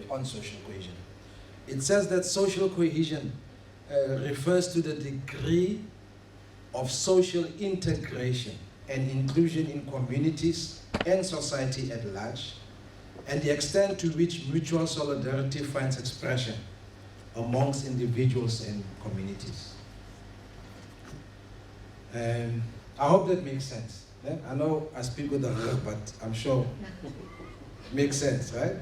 on social cohesion. It says that social cohesion refers to the degree of social integration and inclusion in communities and society at large, and the extent to which mutual solidarity finds expression amongst individuals and communities. I hope that makes sense. Yeah? I know I speak with a lot, but I'm sure it makes sense, right?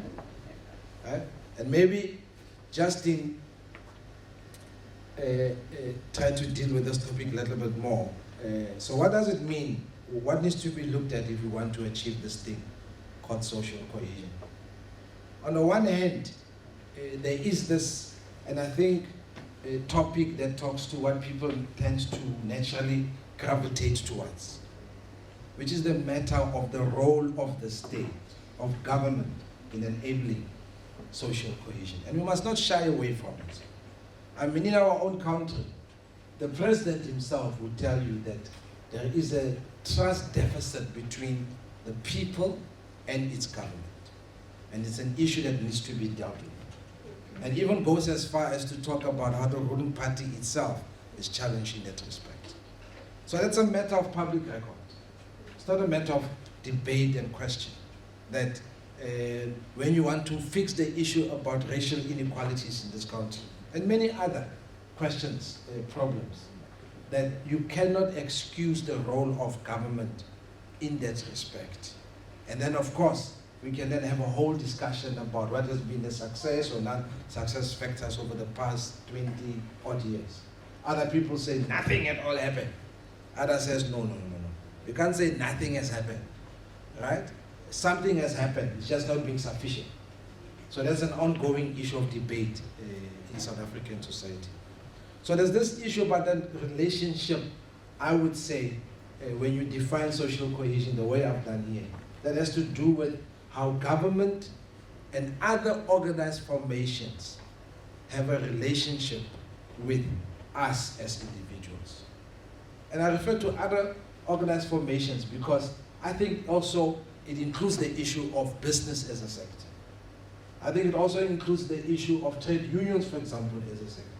Right? And maybe just in trying to deal with this topic a little bit more. So what does it mean? What needs to be looked at if we want to achieve this thing called social cohesion? On the one hand, there is this, and I think, a topic that talks to what people tend to naturally gravitate towards, which is the matter of the role of the state, of government, in enabling social cohesion. And we must not shy away from it. I mean, in our own country, the president himself will tell you that there is a trust deficit between the people and its government. And it's an issue that needs to be dealt with. And even goes as far as to talk about how the ruling party itself is challenged in that respect. So that's a matter of public record. It's not a matter of debate and question. That when you want to fix the issue about racial inequalities in this country, and many other questions, problems, that you cannot excuse the role of government in that respect. And then, of course, we can then have a whole discussion about what has been the success or not success factors over the past 20 odd years. Other people say nothing at all happened. Others says no. You can't say nothing has happened, right? Something has happened, it's just not being sufficient. So there's an ongoing issue of debate in South African society. So there's this issue about that relationship, I would say, when you define social cohesion the way I've done here, that has to do with how government and other organized formations have a relationship with us as individuals. And I refer to other organized formations because I think also it includes the issue of business as a sector. I think it also includes the issue of trade unions, for example, as a sector.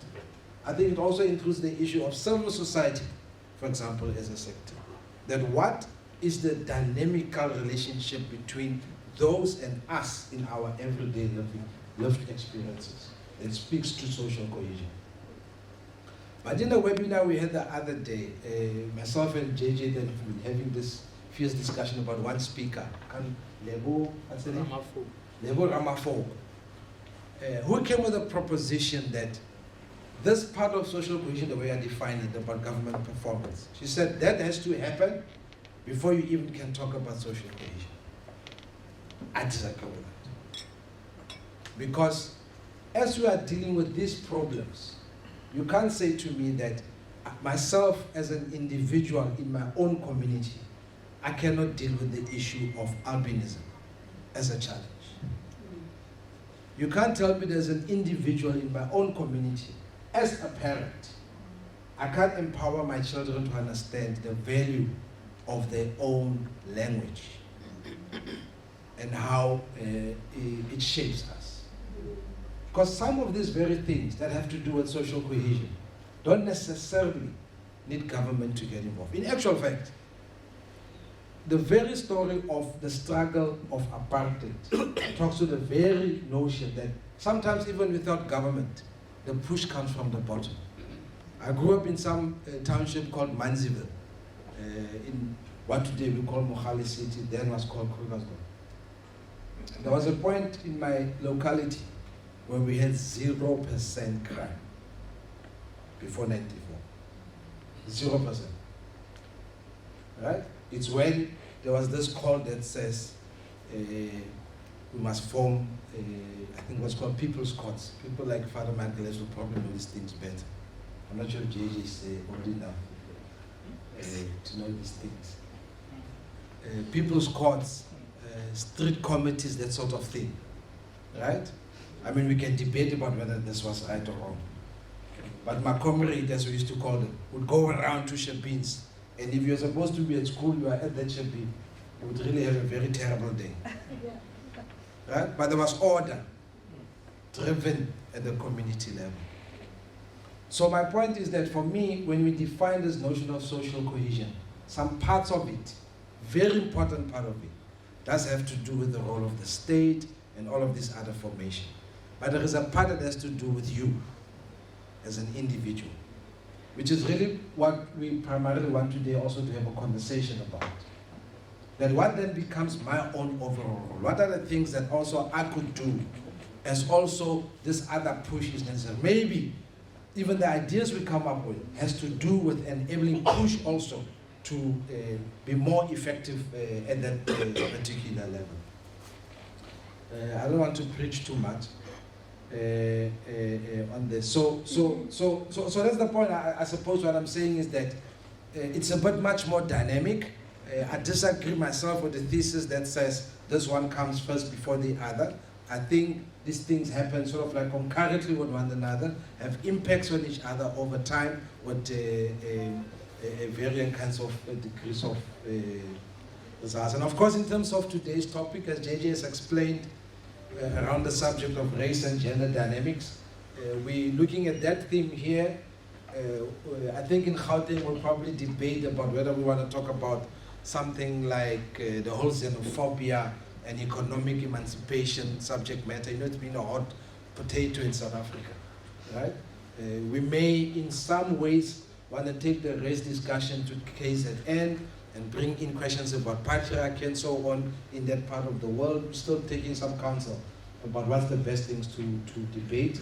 I think it also includes the issue of civil society, for example, as a sector. That what is the dynamical relationship between those and us in our everyday lived experiences? It speaks to social cohesion. But in the webinar we had the other day, myself and JJ have been having this fierce discussion about one speaker, Lebo Ramaphosa, who came with a proposition that this part of social cohesion, the way I define it, about government performance, she said that has to happen before you even can talk about social cohesion. I disagree with that. Because as we are dealing with these problems, you can't say to me that myself as an individual in my own community, I cannot deal with the issue of albinism as a challenge. You can't tell me there's an individual in my own community, as a parent, I can't empower my children to understand the value of their own language and how it shapes us. Because some of these very things that have to do with social cohesion don't necessarily need government to get involved. In actual fact, the very story of the struggle of apartheid talks to the very notion that sometimes even without government, the push comes from the bottom. I grew up in some township called Manziville, in what today we call Mohali City, then was called Krugersdorp. There was a point in my locality where we had 0% crime before 94. 0%. Right? It's when there was this call that says we must form, I think it was called people's courts. People like Father Michaelis will probably know these things better. I'm not sure if JJ is old enough to know these things. People's courts, street committees, that sort of thing, right? I mean, we can debate about whether this was right or wrong. But my comrade, as we used to call them, would go around to Shebins, and if you're supposed to be at school, you are at that Shebin, you would really have a very terrible day. Right? But there was order. driven at the community level. So my point is that for me, when we define this notion of social cohesion, some parts of it, very important part of it, does have to do with the role of the state and all of this other formation. But there is a part that has to do with you as an individual, which is really what we primarily want today also to have a conversation about. That what then becomes my own overall role? What are the things that also I could do as also this other push is necessary? Maybe even the ideas we come up with has to do with enabling push also to be more effective at that particular level. I don't want to preach too much on this. So that's the point. I suppose what I'm saying is that it's a bit much more dynamic. I disagree myself with the thesis that says this one comes first before the other. I think these things happen sort of like concurrently with one another, have impacts on each other over time with varying kinds of degrees of results. And of course, in terms of today's topic, as JJ has explained, around the subject of race and gender dynamics, we're looking at that theme here. I think in Gauteng we'll probably debate about whether we want to talk about something like the whole xenophobia and economic emancipation subject matter. You know, it's been a hot potato in South Africa, right? We may, in some ways, want to take the race discussion to KZN and bring in questions about patriarchy and so on in that part of the world. We're still taking some counsel about what's the best things to debate.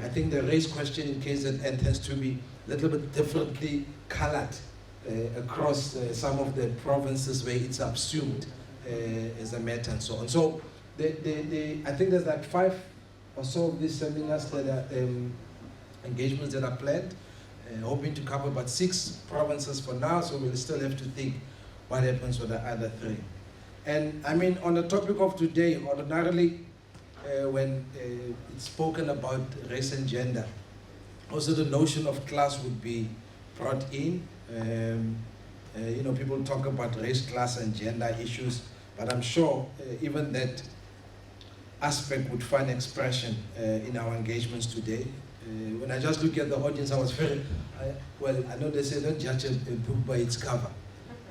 I think the race question in KZN tends to be a little bit differently colored across some of the provinces where it's subsumed as a matter and so on. So I think there's like 5 or so of these seminars that are engagements that are planned, hoping to cover about 6 provinces for now, so we'll still have to think what happens with the other 3. And I mean, on the topic of today, ordinarily, when it's spoken about race and gender, also the notion of class would be brought in. You know, people talk about race, class, and gender issues, but I'm sure even that aspect would find expression in our engagements today. When I just look at the audience, I was well, I know they say don't judge a book by its cover,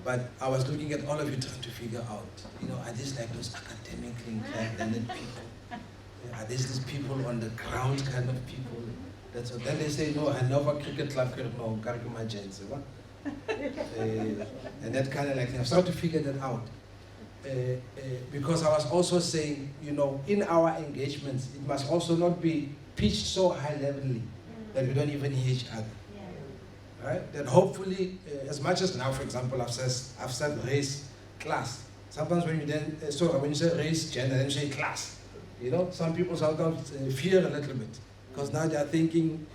but I was looking at all of you trying to figure out, you know, are these like those academically inclined people? Are these people on the ground kind of people? That's what. Then they say, no, Hanover Cricket Club, no, Karikuma Gents. And that kind of like thing. I started to figure that out. Because I was also saying, you know, in our engagements, it must also not be pitched so high-levelly that we don't even hear each other. Right? That hopefully, as much as now, for example, I've said race, class. Sometimes when you then, when you say race, gender, then you say class. You know, some people sometimes fear a little bit because now they are thinking,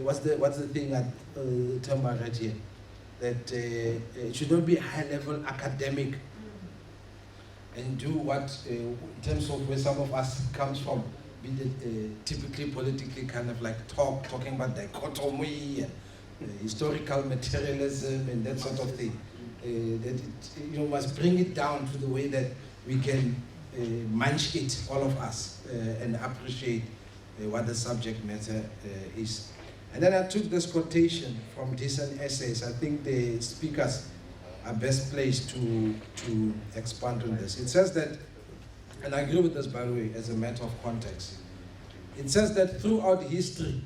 what's the thing that term I read here? That it should not be high-level academic and do what, in terms of where some of us comes from, be typically politically kind of like talking about dichotomy, historical materialism, and that sort of thing. That it, must bring it down to the way that we can munch it, all of us, and appreciate what the subject matter is. And then I took this quotation from decent essays. I think the speakers are best placed to expand on this. It says that, and I agree with this, by the way, as a matter of context. It says that throughout history,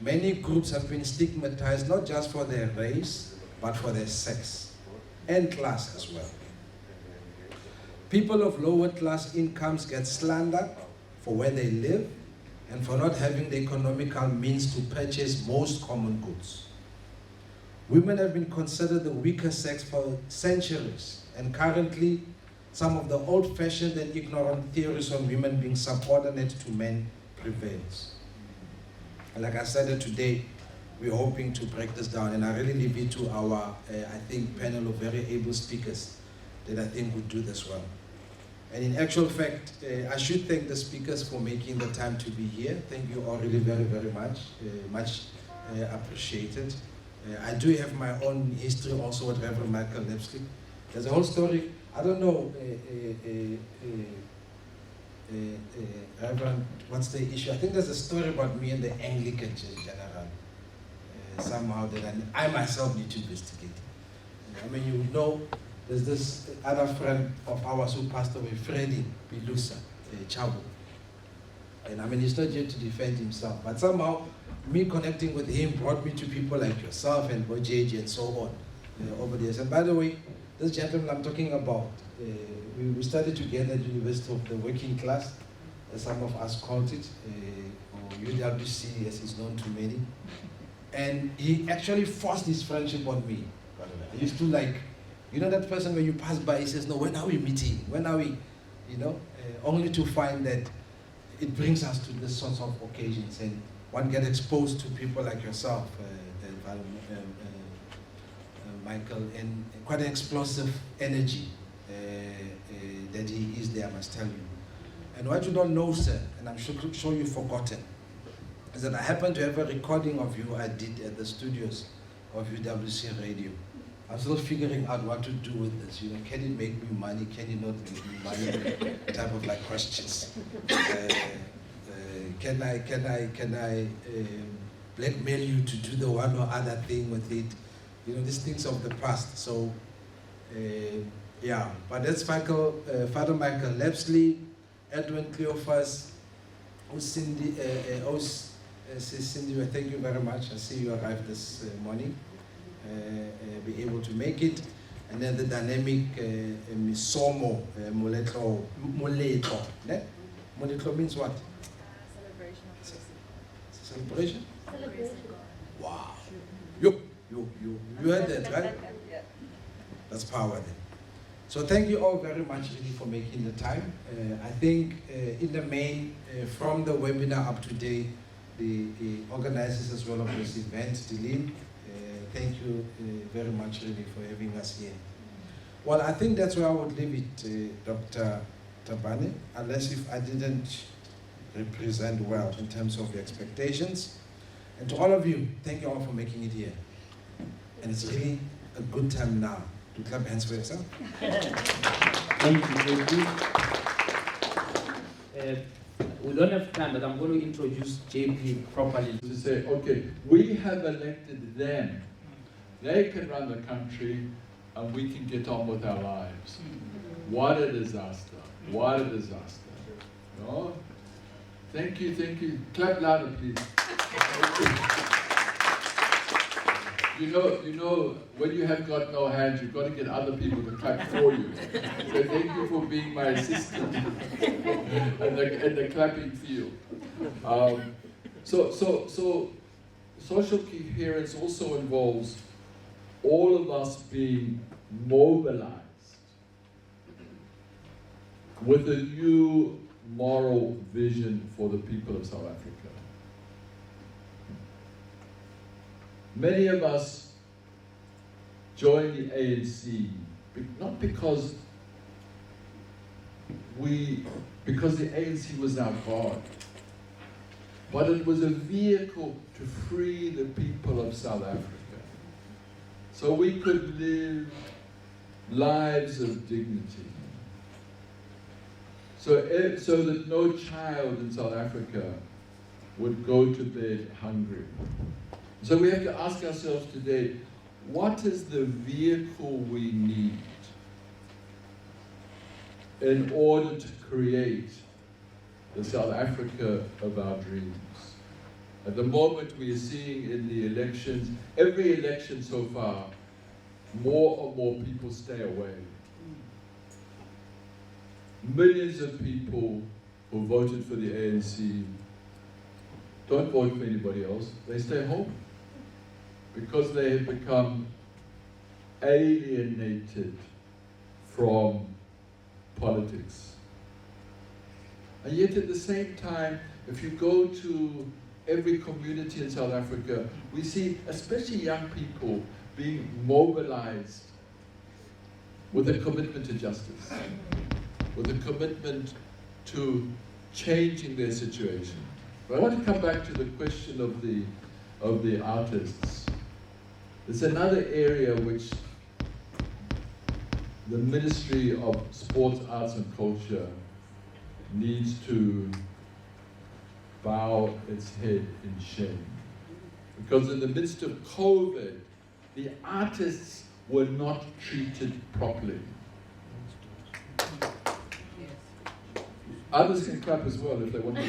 many groups have been stigmatized not just for their race, but for their sex and class as well. People of lower class incomes get slandered for where they live and for not having the economical means to purchase most common goods. Women have been considered the weaker sex for centuries, and currently some of the old-fashioned and ignorant theories on women being subordinate to men prevails. And like I said today, we're hoping to break this down, and I really leave it to our, I think, panel of very able speakers that I think would do this well. And in actual fact, I should thank the speakers for making the time to be here. Thank you all really very, very much. Much appreciated. I do have my own history also with Reverend Michael Lipsky. There's a whole story. I don't know Reverend, what's the issue? I think there's a story about me and the Anglican Church General. Somehow that I myself need to investigate. I mean, you know, there's this other friend of ours who passed away, Freddie Bilusa, Chabo. And I mean, he's not here to defend himself, but somehow me connecting with him brought me to people like yourself and Bojeji and so on over the years. And by the way, this gentleman I'm talking about, we studied together at the University of the Working Class, as some of us called it, or UWC as is known to many. And he actually forced his friendship on me. I used to like, you know that person when you pass by, he says, no, when are we meeting? When are we, you know? Only to find that it brings us to this sorts of occasions, and one gets exposed to people like yourself, Michael, and quite an explosive energy that he is there, I must tell you. And what you don't know, sir, and I'm sure you've forgotten, is that I happen to have a recording of you I did at the studios of UWC Radio. I'm still figuring out what to do with this. You know, can it make me money? Can it not make me money? Type of like questions. Can I blackmail you to do the one or other thing with it? You know, these things of the past. So, yeah. But that's Michael, Father Michael Lepsley, Edwin Cleophas, Cindy, Cindy, thank you very much. I see you arrived this morning. Be able to make it. And then the dynamic Misomo Moletlo. Moletlo means what? Celebration. Celebration? Wow. You heard that, right? That's power then. So thank you all very much really for making the time. I think in the main, from the webinar up to date, the organizers as well of this event, Dilin, thank you very much really for having us here. Well, I think that's where I would leave it, Dr. Tabane, unless if I didn't represent well in terms of the expectations. And to all of you, thank you all for making it here. And it's really a good time now to clap hands for yourself. Thank you. We don't have time, but I'm going to introduce JP properly. To say, okay, we have elected them. They can run the country and we can get on with our lives. What a disaster. What a disaster. No? Thank you, thank you. Clap louder, please. You know, when you have got no hands, you've got to get other people to clap for you. So thank you for being my assistant in the clapping field. So social coherence also involves all of us being mobilized with a new moral vision for the people of South Africa. Many of us joined the ANC, not because the ANC was our God, but it was a vehicle to free the people of South Africa. So we could live lives of dignity. So that no child in South Africa would go to bed hungry. So we have to ask ourselves today, what is the vehicle we need in order to create the South Africa of our dreams? At the moment we are seeing in the elections, every election so far, more and more people stay away. Millions of people who voted for the ANC don't vote for anybody else, they stay home because they have become alienated from politics. And yet at the same time, if you go to every community in South Africa, we see especially young people being mobilized with a commitment to justice, with a commitment to changing their situation. But I want to come back to the question of the artists. It's another area which the Ministry of Sports, Arts and Culture needs to bow its head in shame. Because in the midst of COVID, the artists were not treated properly. Others can clap as well if they want to.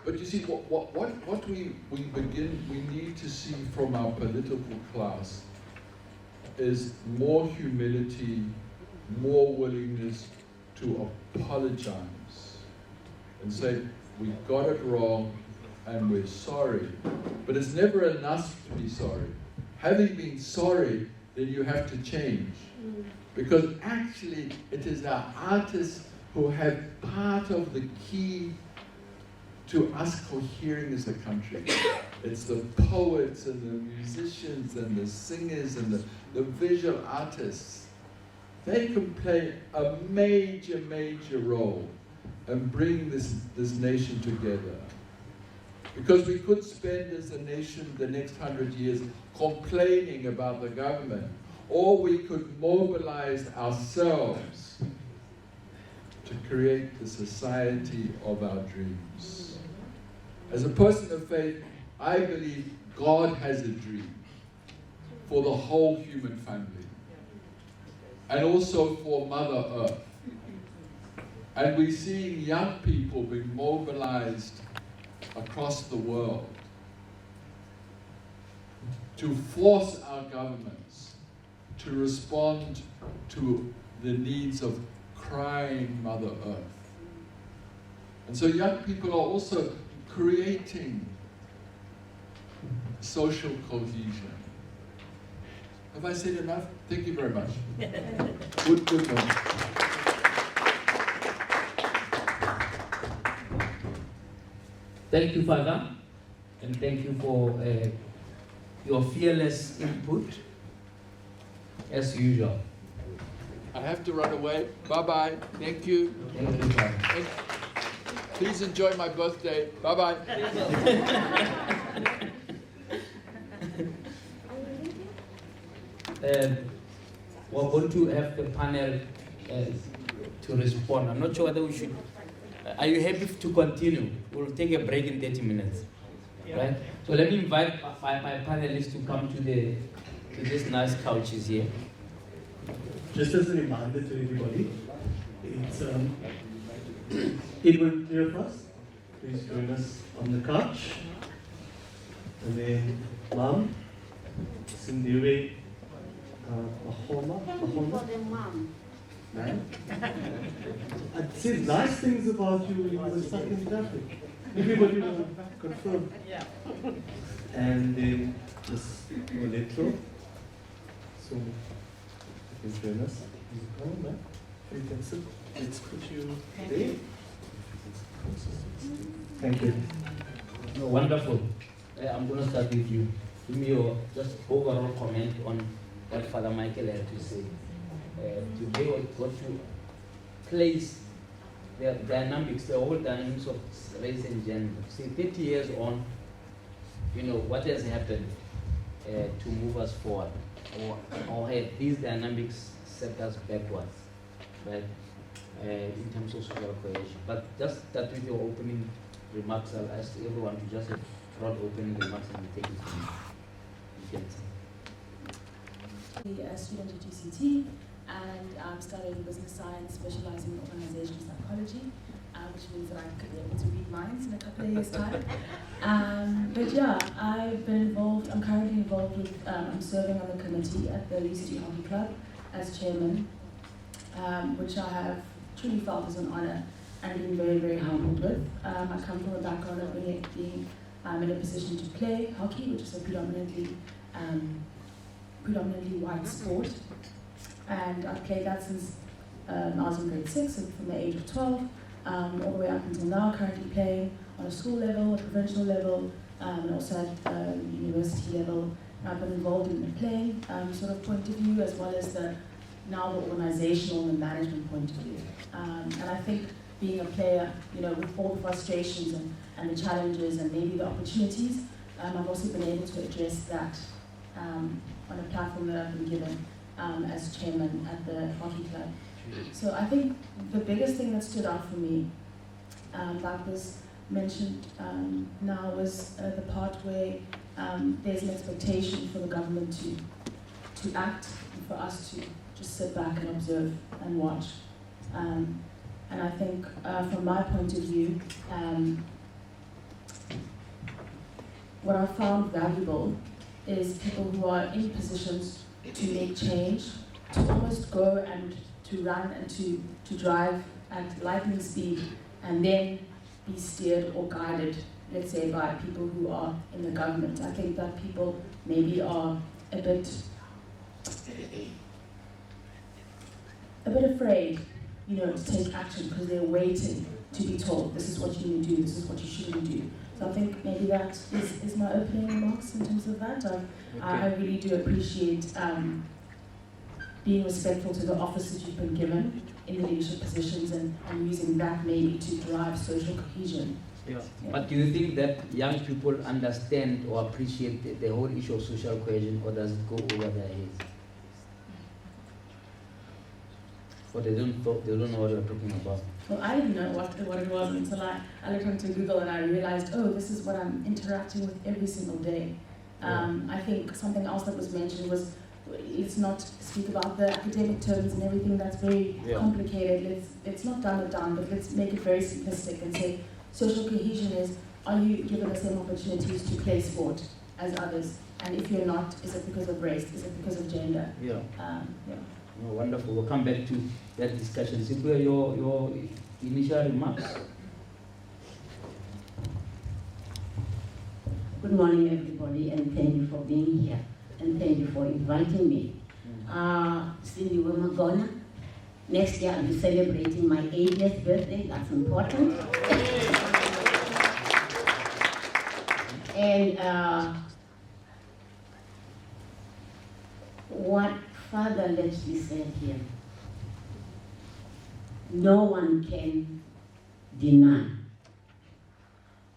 But you see, what we need to see from our political class is more humility, more willingness to apologize and say, we got it wrong and we're sorry. But it's never enough to be sorry. Having been sorry, then you have to change. Because actually, it is our artists who have part of the key to us cohering as a country. It's the poets and the musicians and the singers and the visual artists. They can play a major, major role and bring this nation together. Because we could spend as a nation the next 100 years complaining about the government, or we could mobilize ourselves to create the society of our dreams. As a person of faith, I believe God has a dream for the whole human family, and also for Mother Earth. And we're seeing young people being mobilized across the world to force our governments to respond to the needs of crying Mother Earth. And so young people are also creating social cohesion. Have I said enough? Thank you very much. Good morning. Thank you, Father, and thank you for your fearless input, as usual. I have to run away. Bye-bye. Thank you. Thank you, Father. And please enjoy my birthday. Bye-bye. We're going to have the panel to respond. I'm not sure whether we should. Are you happy to continue? We'll take a break in 30 minutes. Right? So let me invite my panelists to come to these nice couches here. Just as a reminder to everybody, it's Edward here first. Please join us on the couch. And then Mom, Sindiwe, Mahoma. Man. I said nice things about you when you were stuck in traffic. Everybody will confirm. Yeah. And then this Moletro. So you can join us. You can sit. Let's put you there. Thank you. Wonderful. I'm going to start with you. Give me your just overall comment on what Father Michael had to say. Today, what you place the dynamics, the whole dynamics of race and gender. See, 30 years on, what has happened to move us forward, or have these dynamics set us backwards, right? In terms of social cohesion. But just start with your opening remarks. I'll ask everyone to just have broad opening remarks and take it from you. A student at UCT, and I'm studying business science, specializing in organizational psychology, which means that I could be able to read minds in a couple of years' time. But yeah, I've been involved, I'm currently involved with, I'm serving on the committee at the Lee City Hockey Club as chairman, which I have truly felt is an honor and been very, very humbled with. I come from a background of being in a position to play hockey, which is a predominantly white sport, and I've played that since I was in grade 6, and from the age of 12 all the way up until now, currently playing on a school level, a provincial level, and also at university level. And I've been involved in the playing sort of point of view, as well as the organizational and management point of view. And I think being a player, with all the frustrations and the challenges and maybe the opportunities, I've also been able to address that on a platform that I've been given as chairman at the hockey club. So I think the biggest thing that stood out for me, that was mentioned now, was the part where there's an expectation for the government to act, and for us to just sit back and observe and watch. And I think from my point of view, what I found valuable is people who are in positions to make change, to almost go and to run and to drive at lightning speed and then be steered or guided, let's say, by people who are in the government. I think that people maybe are a bit afraid, to take action because they're waiting to be told, this is what you need to do, this is what you shouldn't do. So I think maybe that is my opening remarks in terms of that. I really do appreciate being respectful to the office that you've been given in the leadership positions and using that maybe to drive social cohesion. Yeah. But do you think that young people understand or appreciate the whole issue of social cohesion, or does it go over their heads? Or they don't know what we're talking about? Well, I didn't know what it was until I looked onto Google and I realized, oh, this is what I'm interacting with every single day. I think something else that was mentioned was, let's not speak about the academic terms and everything that's very complicated. Let's not dumb it down, but let's make it very simplistic and say social cohesion is, are you given the same opportunities to play sport as others? And if you're not, is it because of race? Is it because of gender? Yeah. Oh, wonderful. We'll come back to that discussion. Simply your initial remarks. Good morning, everybody, and thank you for being here, and thank you for inviting me. Cindy Wimagona, next year I'll be celebrating my 80th birthday. That's important. And what Father Lepsley said here, no one can deny.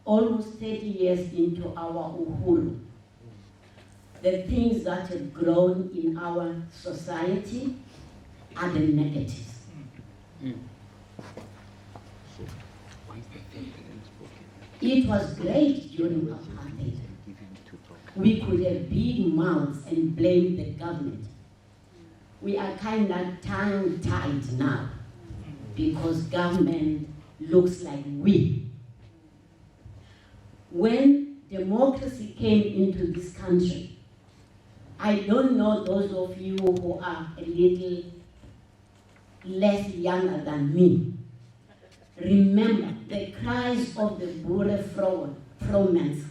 Almost 30 years into our uhuru, the things that have grown in our society are the negatives. It was great during apartheid. We could have big mouths and blame the government. We are kind of tongue-tied now because government looks like we. When democracy came into this country, I don't know those of you who are a little less younger than me. Remember the cries of the Boere Vromans.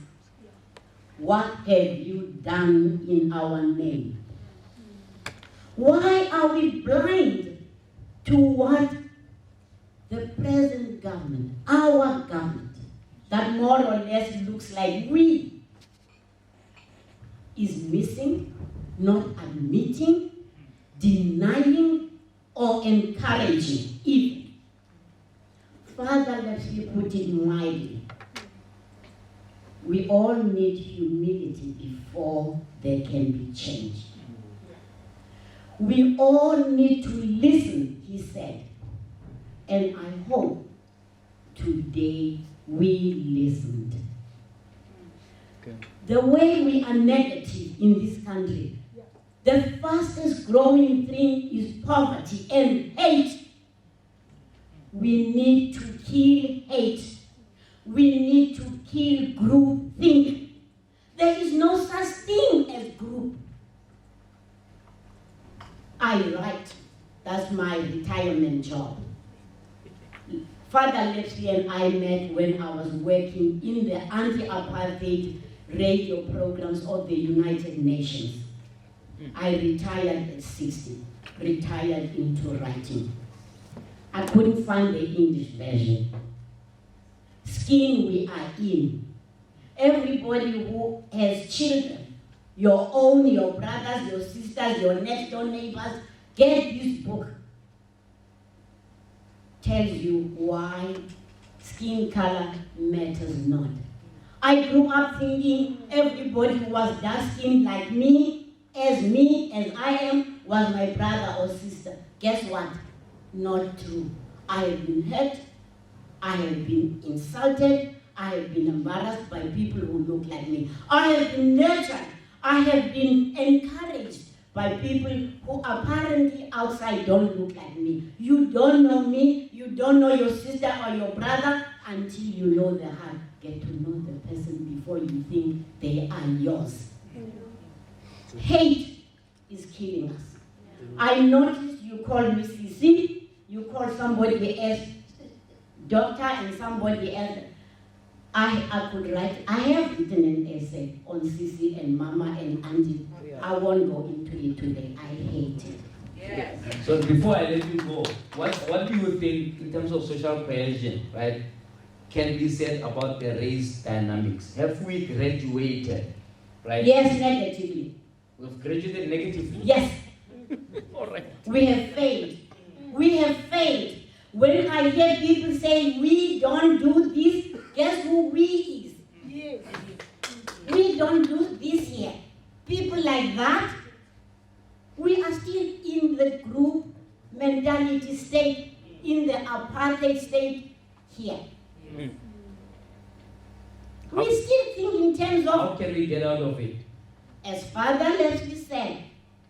What have you done in our name? Why are we blind to what the present government, our government, that more or less looks like we, is missing, not admitting, denying, or encouraging even? Father, let me put it mildly. We all need humility before there can be change. We all need to listen, he said. And I hope today we listened. Okay. The way we are negative in this country, the fastest growing thing is poverty and hate. We need to kill hate. We need to kill group thinking. There is no such thing as group. I write. That's my retirement job. Father Lepsley and I met when I was working in the anti-apartheid radio programs of the United Nations. I retired at 60, retired into writing. I couldn't find the English version. Skin we are in. Everybody who has children, your own, your brothers, your sisters, your next door neighbors, get this book. Tells you why skin color matters not. I grew up thinking everybody who was dark skinned like me as I am, was my brother or sister. Guess what? not true. I have been hurt, I have been insulted, I have been embarrassed by people who look like me. I have been nurtured, I have been encouraged by people who apparently outside don't look like me. You don't know me, you don't know your sister or your brother until you know the heart. Get to know the person before you think they are yours. Hate is killing us. I noticed you call me CC, you call somebody else doctor and somebody else. I could write, I have written an essay on CC and Mama and Auntie. I won't go into it today. I hate it. Yes. So before I let you go, what do you think in terms of social cohesion, right, can be said about the race dynamics? Have we graduated, right? Yes, negatively. We've graduated negatively? Yes. All right. We have failed. We have failed. When I hear people say we don't do this, guess who we is? Yes. We don't do this here. People like that, we are still in the group mentality state, in the apartheid state here. Mm. We still think in terms of... How can we get out of it? As Father Leslie said,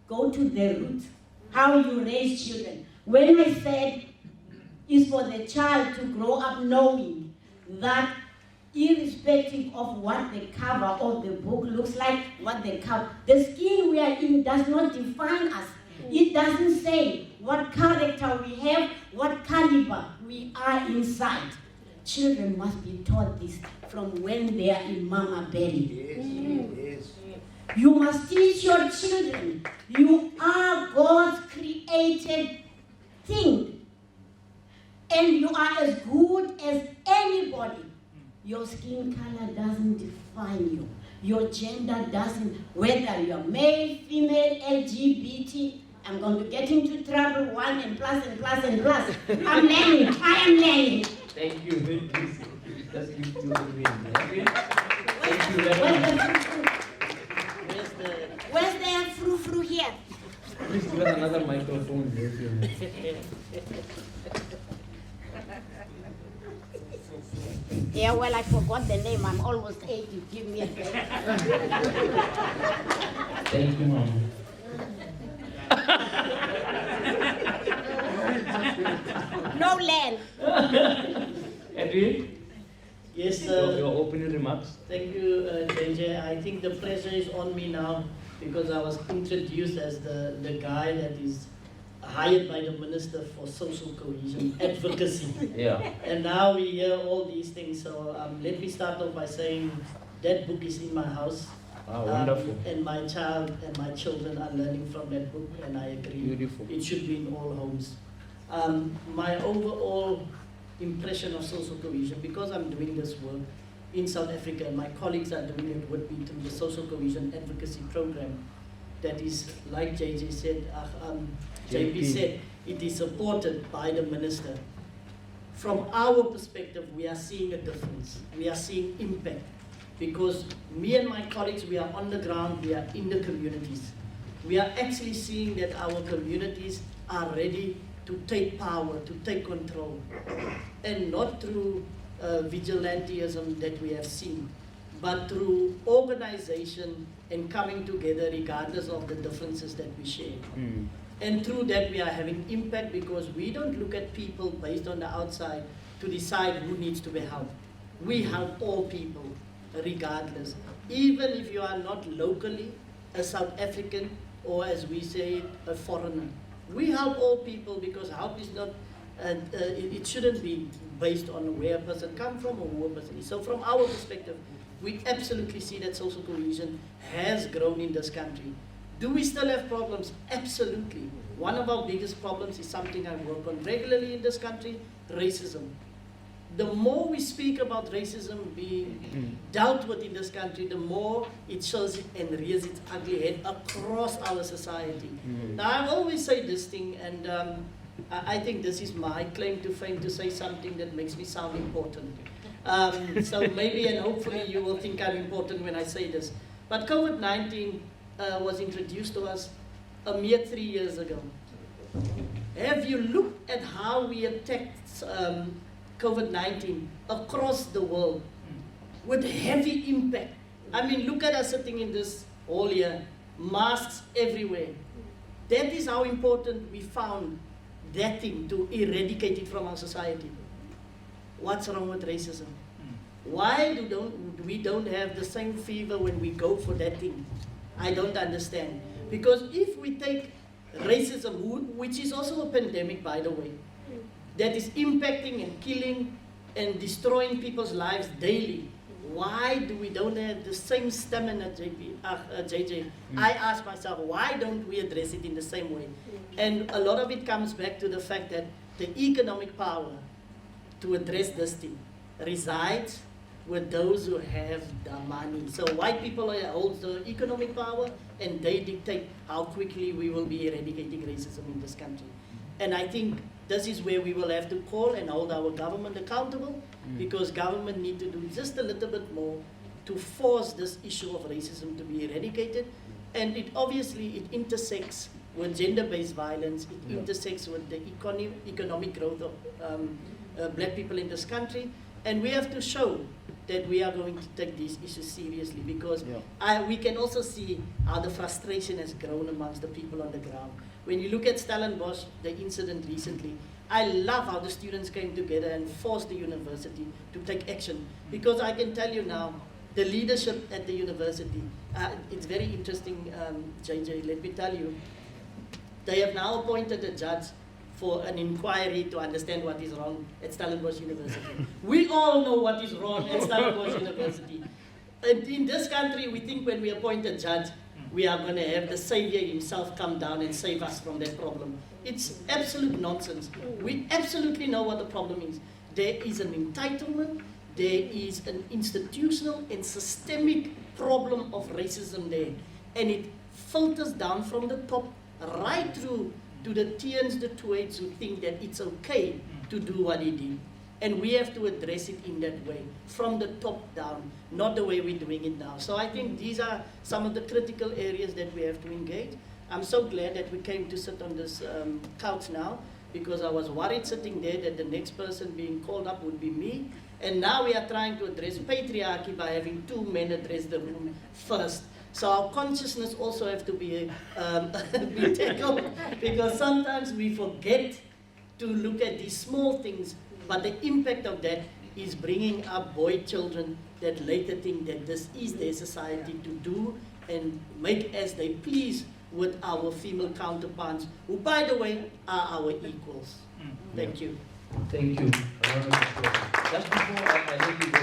go to the root, how you raise children. When I said it's for the child to grow up knowing that irrespective of what the cover of the book looks like, what the skin we are in does not define us. It doesn't say what character we have, what caliber we are inside. Children must be taught this from when they are in mama belly. Yes. You must teach your children, you are God's created thing. And you are as good as anybody. Your skin color doesn't define you. Your gender doesn't, whether you're male, female, LGBT, I'm going to get into trouble, one and plus and plus and plus. I'm learning, I am learning. Thank you. Just give you the win. Thank you very much. Where's the frou-frou here? Please give us another microphone. Yeah, well, I forgot the name. I'm almost 80. Give me a break. Thank you, Mama. No land. Edwin? Yes, Your opening remarks? thank you, JJ. I think the pressure is on me now because I was introduced as the guy that is hired by the Minister for Social Cohesion Advocacy. Yeah. And now we hear all these things. So let me start off by saying that book is in my house. Wow, wonderful. And my child and my children are learning from that book, and I agree. Beautiful. It should be in all homes. My overall impression of social cohesion, because I'm doing this work in South Africa, and my colleagues are doing it with me through the Social Cohesion Advocacy Program, that is, like JJ said, JP said, it is supported by the Minister. From our perspective, we are seeing a difference. We are seeing impact. Because me and my colleagues, we are on the ground, we are in the communities. We are actually seeing that our communities are ready to take power, to take control. And not through vigilantism that we have seen, but through organization and coming together regardless of the differences that we share. Mm. And through that we are having impact because we don't look at people based on the outside to decide who needs to be helped. We help all people regardless. Even if you are not locally a South African or as we say, a foreigner. We help all people because help is not, it shouldn't be based on where a person comes from or who a person is. So from our perspective, we absolutely see that social cohesion has grown in this country. Do we still have problems? Absolutely. One of our biggest problems is something I work on regularly in this country, racism. The more we speak about racism being dealt with in this country, the more it shows it and rears its ugly head across our society. Now, I always say this thing, and I think this is my claim to fame to say something that makes me sound important. So maybe and hopefully you will think I'm important when I say this. But COVID-19 was introduced to us a mere 3 years ago. Have you looked at how we attacked COVID-19 across the world with heavy impact? I mean, look at us sitting in this hall here, masks everywhere. That is how important we found that thing to eradicate it from our society. What's wrong with racism? Why we don't have the same fever when we go for that thing? I don't understand. Because if we take racism, which is also a pandemic, by the way, that is impacting and killing and destroying people's lives daily, why do we don't have the same stamina, JJ? I ask myself, why don't we address it in the same way? And a lot of it comes back to the fact that the economic power to address this thing resides with those who have the money. So white people hold the economic power, and they dictate how quickly we will be eradicating racism in this country. And I think this is where we will have to call and hold our government accountable, because government need to do just a little bit more to force this issue of racism to be eradicated. And it obviously intersects with gender-based violence, it intersects with the economic growth of black people in this country. And we have to show that we are going to take these issues seriously, because we can also see how the frustration has grown amongst the people on the ground. When you look at Stellenbosch, the incident recently, I love how the students came together and forced the university to take action, because I can tell you now, the leadership at the university, it's very interesting, JJ, let me tell you, they have now appointed a judge for an inquiry to understand what is wrong at Stellenbosch University. We all know what is wrong at Stellenbosch University. And in this country, we think when we appoint a judge, we are going to have the savior himself come down and save us from that problem. It's absolute nonsense. We absolutely know what the problem is. There is an entitlement, there is an institutional and systemic problem of racism there. And it filters down from the top right through to the Tians, the Tuates who think that it's okay to do what he did. And we have to address it in that way, from the top down, not the way we're doing it now. So I think these are some of the critical areas that we have to engage. I'm so glad that we came to sit on this couch now, because I was worried sitting there that the next person being called up would be me. And now we are trying to address patriarchy by having two men address the room first. So our consciousness also have to be tackled, because sometimes we forget to look at these small things, but the impact of that is bringing up boy children that later think that this is their society to do and make as they please with our female counterparts, who, by the way, are our equals. Thank you. Thank you. Just before I let you go,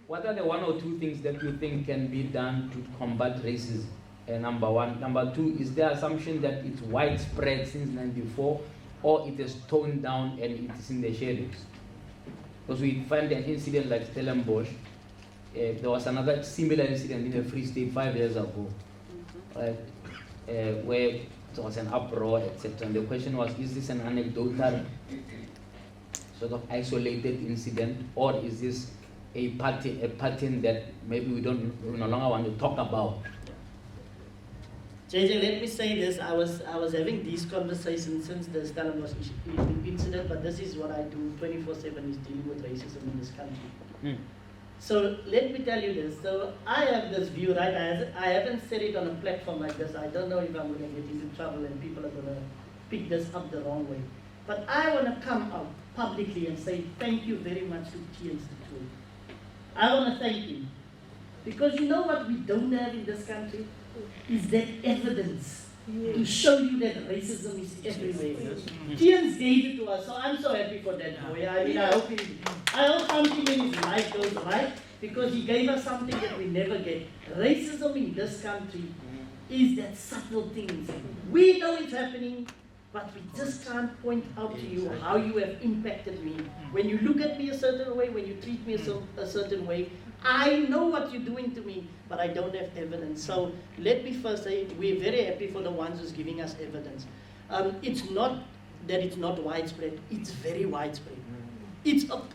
what are the one or two things that you think can be done to combat racism? Number one. Number two, is there assumption that it's widespread since '94, or it is toned down and it is in the shadows? Because we find an incident like Stellenbosch. There was another similar incident in the Free State 5 years ago, where there was an uproar, etc. And the question was, is this an anecdotal, sort of isolated incident, or is this a pattern that maybe we no longer want to talk about? JJ, let me say this. I was having these conversations since the Stellenbosch incident, but this is what I do 24/7, is dealing with racism in this country. So let me tell you this. So I have this view, right? I haven't said it on a platform like this. I don't know if I'm going to get into trouble and people are going to pick this up the wrong way. But I want to come out publicly and say thank you very much to T Institute. I want to thank you. Because you know what we don't have in this country? Is that evidence to show you that racism is everywhere. Tians gave it to us, so I'm so happy for that boy. I mean, I hope something in his life goes right, because he gave us something that we never get. Racism in this country is that subtle things. We know it's happening, but we just can't point out to you how you have impacted me. When you look at me a certain way, when you treat me a certain way, I know what you're doing to me, but I don't have evidence. So let me first say, we're very happy for the ones who's giving us evidence. It's not that it's not widespread, it's very widespread.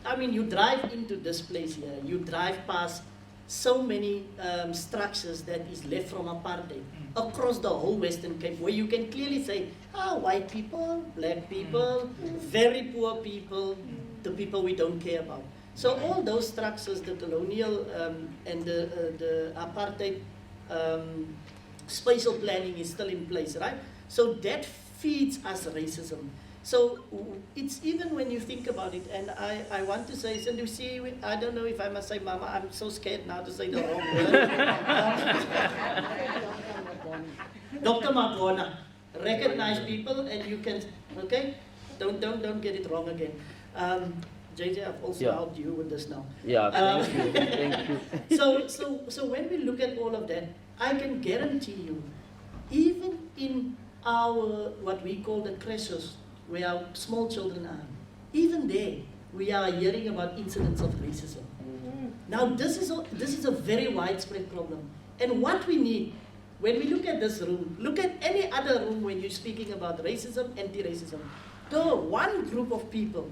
I mean, you drive into this place here, you drive past so many structures that is left from apartheid across the whole Western Cape, where you can clearly say, white people, black people, very poor people, the people we don't care about. So all those structures, the colonial and the apartheid spatial planning is still in place, right? So that feeds us racism. So it's even when you think about it, and I want to say, so you see, I don't know if I must say mama, I'm so scared now to say the wrong word. Dr. Magona, recognize people and you can, okay? Don't get it wrong again. JJ, I've also helped you with this now. Yeah, thank you, thank you. So when we look at all of that, I can guarantee you, even in our, what we call the creches, where our small children are, even there, we are hearing about incidents of racism. Now this is a very widespread problem. And what we need, when we look at this room, look at any other room when you're speaking about racism, anti-racism. The one group of people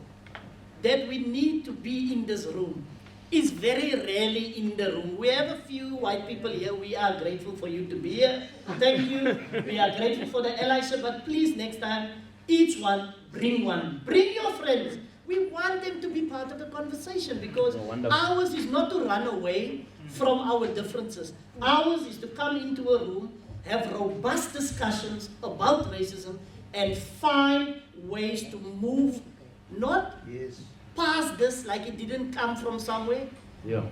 that we need to be in this room is very rarely in the room. We have a few white people here. We are grateful for you to be here. Thank you. We are grateful for the allyship, but please next time, each one, bring one. Bring your friends. We want them to be part of the conversation, because ours is not to run away from our differences. Ours is to come into a room, have robust discussions about racism, and find ways to move, not past this like it didn't come from somewhere,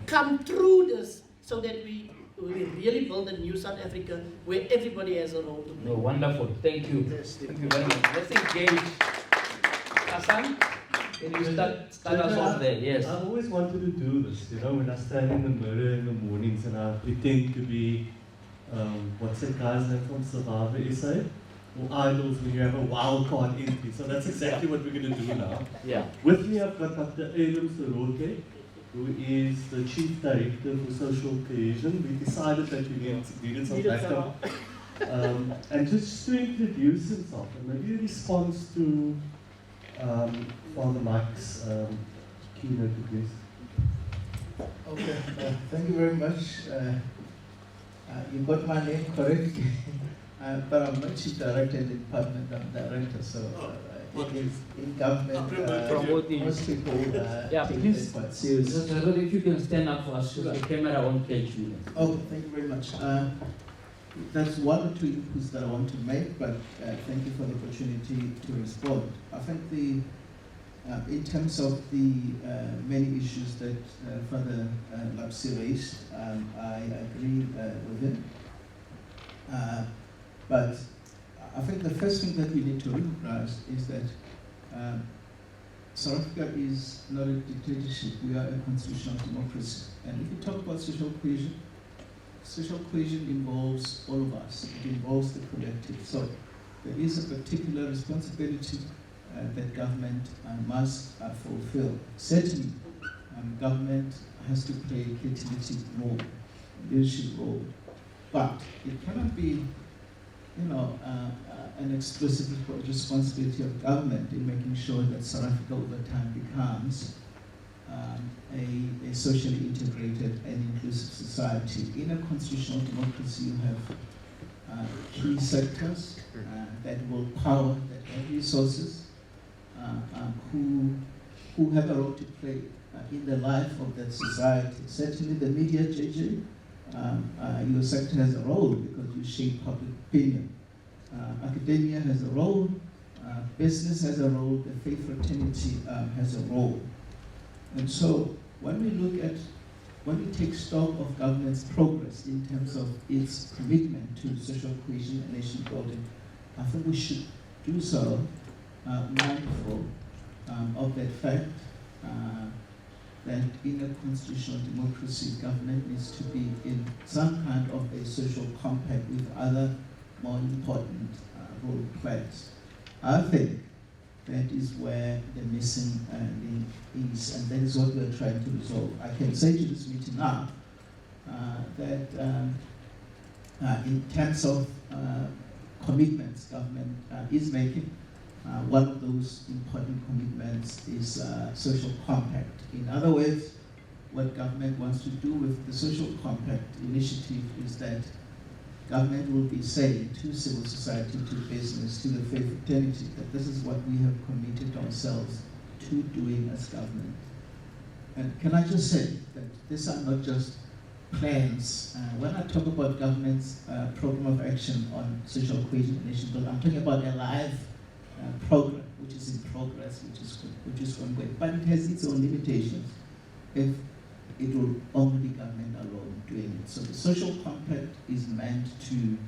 come through this, so that we really build a new South Africa where everybody has a role to play. No, wonderful. Thank you. Thank you very much. Let's engage. Hassan, can you start us off there? Yes. I've always wanted to do this, you know, when I stand in the mirror in the mornings and I pretend to be, what's that guy's name from Survivor SA? Or Idols, when you have a wild card entry. So that's exactly what we're going to do now. Yeah. With me I've got Dr. Elam Soroke, who is the Chief Director for Social Cohesion. We decided that we needed some backup. And just to introduce himself, and maybe a response to Father Mike's keynote address. Okay, thank you very much. You got my name correct, but I'm not Chief Director in the department, I'm Director, so it is in government, most people take this quite seriously. So if you can stand up for us, so the camera won't catch you. Oh, thank you very much. That's one or two inputs that I want to make, but thank you for the opportunity to respond. I think in terms of the many issues that Father Lapsi raised, I agree with him. But I think the first thing that we need to recognize is that South Africa is not a dictatorship, we are a constitutional democracy. And if we talk about social cohesion involves all of us, it involves the collective. So there is a particular responsibility that government must fulfill. Certainly, government has to play a creativity role, leadership role, but it cannot be, an exclusive responsibility of government in making sure that South Africa over time becomes a socially integrated and inclusive society. In a constitutional democracy, you have key sectors that will power, that have resources, who have a role to play in the life of that society. Certainly the media, JJ, your sector has a role because you shape public opinion. Academia has a role, business has a role, the faith fraternity has a role. And so when we take stock of government's progress in terms of its commitment to social cohesion and nation building, I think we should do so mindful of that fact that in a constitutional democracy, government needs to be in some kind of a social compact with other more important role players. I think that is where the missing link is, and that is what we are trying to resolve. I can say to this meeting now that in terms of commitments government is making, one of those important commitments is social compact. In other words, what government wants to do with the social compact initiative is that government will be saying to civil society, to business, to the faith fraternity, that this is what we have committed ourselves to doing as government. And can I just say that these are not just plans. When I talk about government's program of action on social cohesion initiative, I'm talking about a live program, which is in progress, which is ongoing, but it has its own limitations if it will only be government alone doing it. So the social compact is meant to,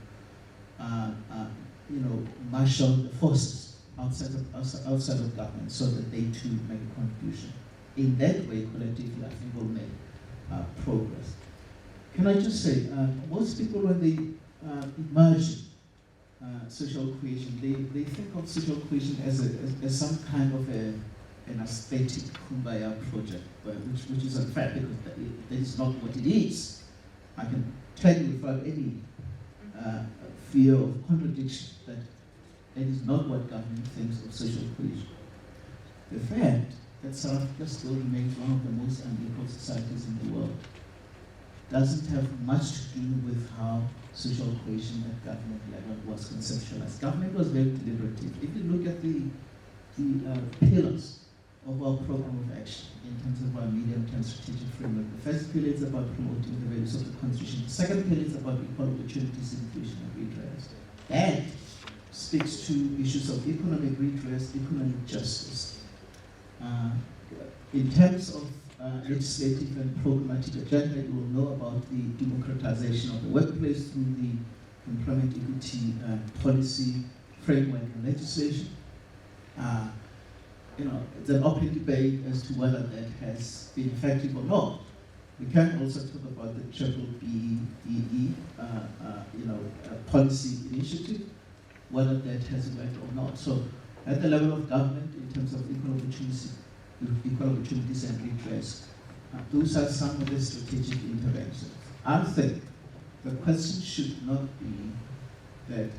marshal the forces outside of government so that they too make a contribution. In that way, collectively, I think we'll make progress. Can I just say, most people when they imagine social cohesion, they think of social cohesion as some kind of an aesthetic kumbaya project, which is unfair because that is not what it is. I can tell you without any fear of contradiction that that is not what government thinks of social cohesion. The fact that South Africa still remains one of the most unequal societies in the world doesn't have much to do with how social cohesion at government level was conceptualized. Government was very deliberative. If you look at the pillars of our program of action in terms of our medium-term strategic framework, the first pillar is about promoting the values of the Constitution. The second pillar is about equal opportunities, inclusion, and redress. That speaks to issues of economic redress, economic justice. In terms of legislative and programmatic agenda, you will know about the democratization of the workplace through the employment equity policy framework and legislation. It's an open debate as to whether that has been effective or not. We can also talk about the BBBEE policy initiative, whether that has worked or not. So at the level of government, in terms of equal opportunities and redress, those are some of the strategic interventions. I think the question should not be that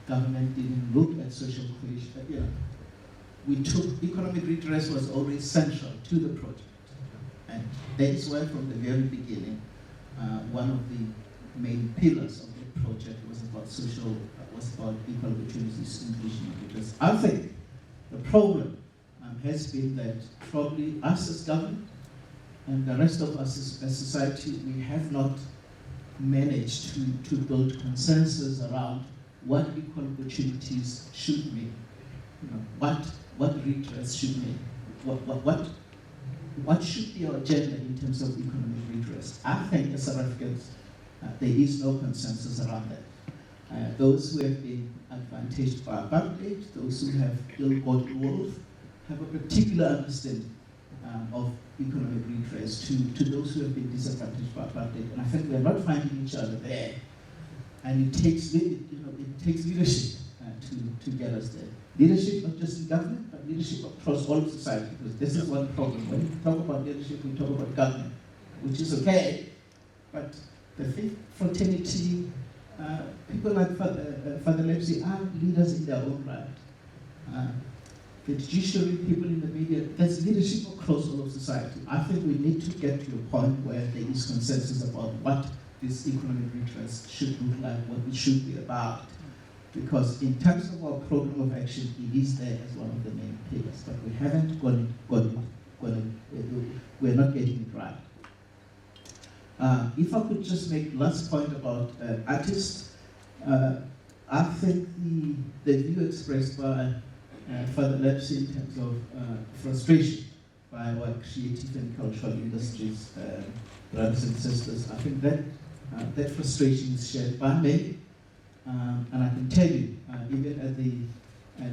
government didn't look at social cohesion. Economic redress was always central to the project. And that is why from the very beginning, one of the main pillars of the project was about equal opportunities, inclusion, and redress. I think the problem has been that probably us as government and the rest of us as society, we have not managed to build consensus around what equal opportunities should mean. What redress should mean. What should be our agenda in terms of economic redress? I think as South Africans, there is no consensus around that. Those who have been advantaged by apartheid, those who have ill-gotten wealth, have a particular understanding of economic redress to those who have been disadvantaged by apartheid. And I think we're not finding each other there. And it takes leadership to get us there. Leadership not just in government, but leadership across all of society. Because this is one problem. When we talk about leadership, we talk about government, which is okay. But the faith fraternity, people like Father Lepsy are leaders in their own right. The judiciary, people in the media, there's leadership across all of society. I think we need to get to a point where there is consensus about what this economic redress should look like, what it should be about. Because in terms of our program of action, it is there as one of the main pillars, but we haven't we're not getting it right. If I could just make last point about artists, I think the view expressed by Father Lepsy in terms of frustration by our creative and cultural industries, brothers and sisters, I think that frustration is shared by many. And I can tell you, even at the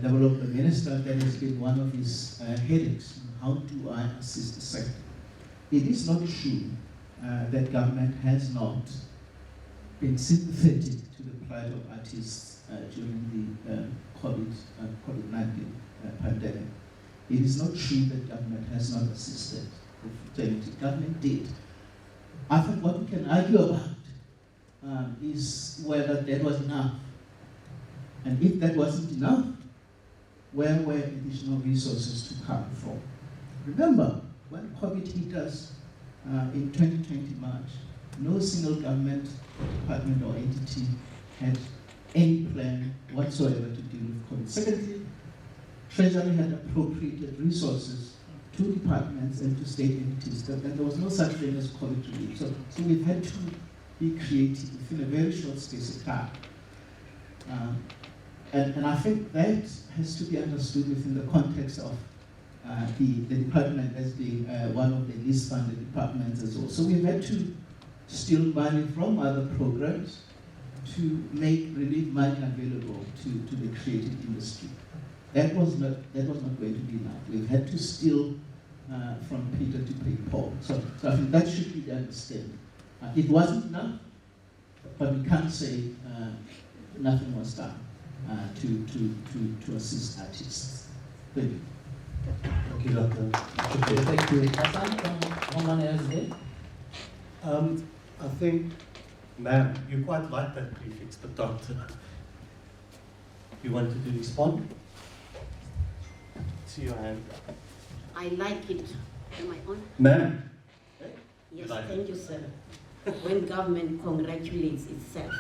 level of the minister, that has been one of his headaches. How do I assist the sector? It is not true that government has not been sympathetic to the plight of artists during the COVID-19 pandemic. It is not true that government has not assisted the fraternity. Government did. I think what we can argue about is whether that was enough. And if that wasn't enough, where were additional resources to come from? Remember, when COVID hit us, in 2020 March, no single government department or entity had any plan whatsoever to deal with COVID. Secondly, Treasury had appropriated resources to departments and to state entities, and there was no such thing as COVID relief. So we've had to be creative within a very short space of time. And I think that has to be understood within the context of the department as being one of the least funded departments as well. So we've had to steal money from other programs to make relief money available to the creative industry. That was not going to be enough. We've had to steal from Peter to pay Paul. So I think that should be the understanding. It wasn't enough, but we can't say nothing was done to assist artists. Thank you. Thank you, Doctor. Thank you. Someone else there? I think, ma'am, you quite like that prefix, but Doctor, you wanted to respond? See your hand. I like it. Am I on? Ma'am. Yes, Like thank you, sir. When government congratulates itself.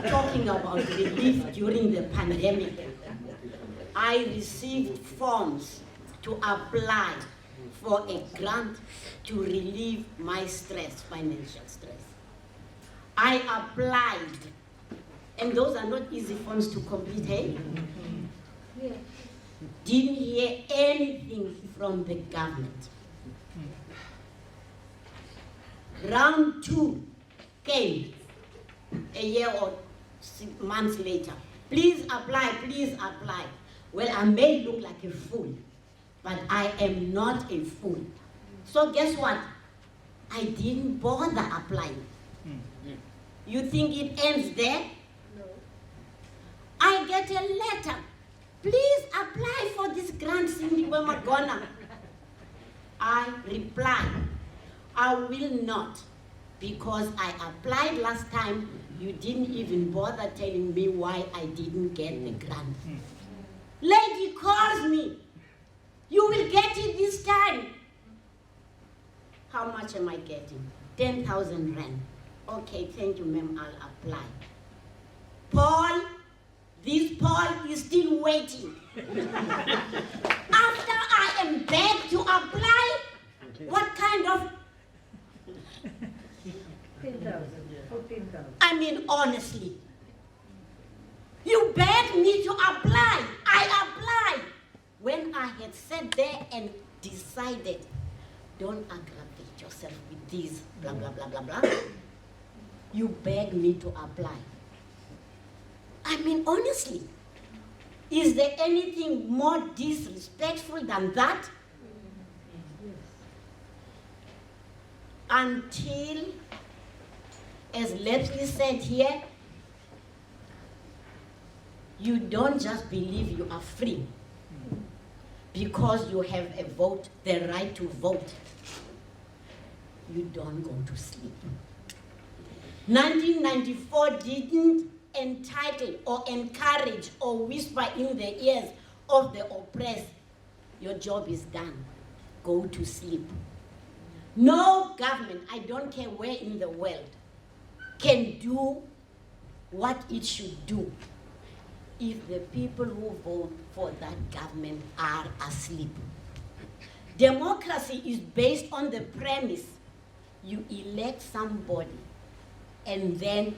Talking about relief during the pandemic, I received forms to apply for a grant to relieve my stress, financial stress. I applied, and those are not easy forms to complete, hey? Didn't hear anything from the government. Round 2 came a year or 6 months later. Please apply, please apply. Well, I may look like a fool, but I am not a fool. So guess what? I didn't bother applying. You think it ends there? No. I get a letter. Please apply for this grant, Cindy Wemagona. I reply, I will not, because I applied last time. You didn't even bother telling me why I didn't get the grant. Lady calls me. You will get it this time. How much am I getting? 10,000 rand. Okay, thank you, ma'am, I'll apply. Paul, this Paul is still waiting. After I am begged to apply, what kind of 10,000, 14,000. I mean, honestly. You begged me to apply. I applied. When I had sat there and decided, don't aggravate yourself with this, blah, blah, blah, blah, blah. You begged me to apply. I mean, honestly, is there anything more disrespectful than that? Until, as Leslie said here, you don't just believe you are free because you have a vote, the right to vote. You don't go to sleep. 1994 didn't entitle or encourage or whisper in the ears of the oppressed, your job is done, go to sleep. No government, I don't care where in the world, can do what it should do if the people who vote for that government are asleep. Democracy is based on the premise you elect somebody and then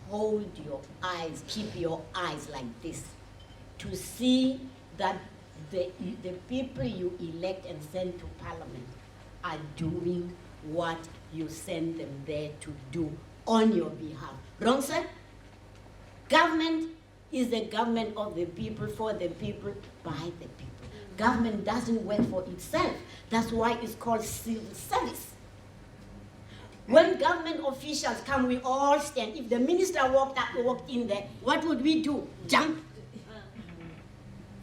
hold your eyes, keep your eyes like this to see that the people you elect and send to parliament are doing what you send them there to do on your behalf. Wrong, sir? Government is the government of the people, for the people, by the people. Government doesn't work for itself. That's why it's called civil service. When government officials come, we all stand. If the minister walked in there, what would we do? Jump.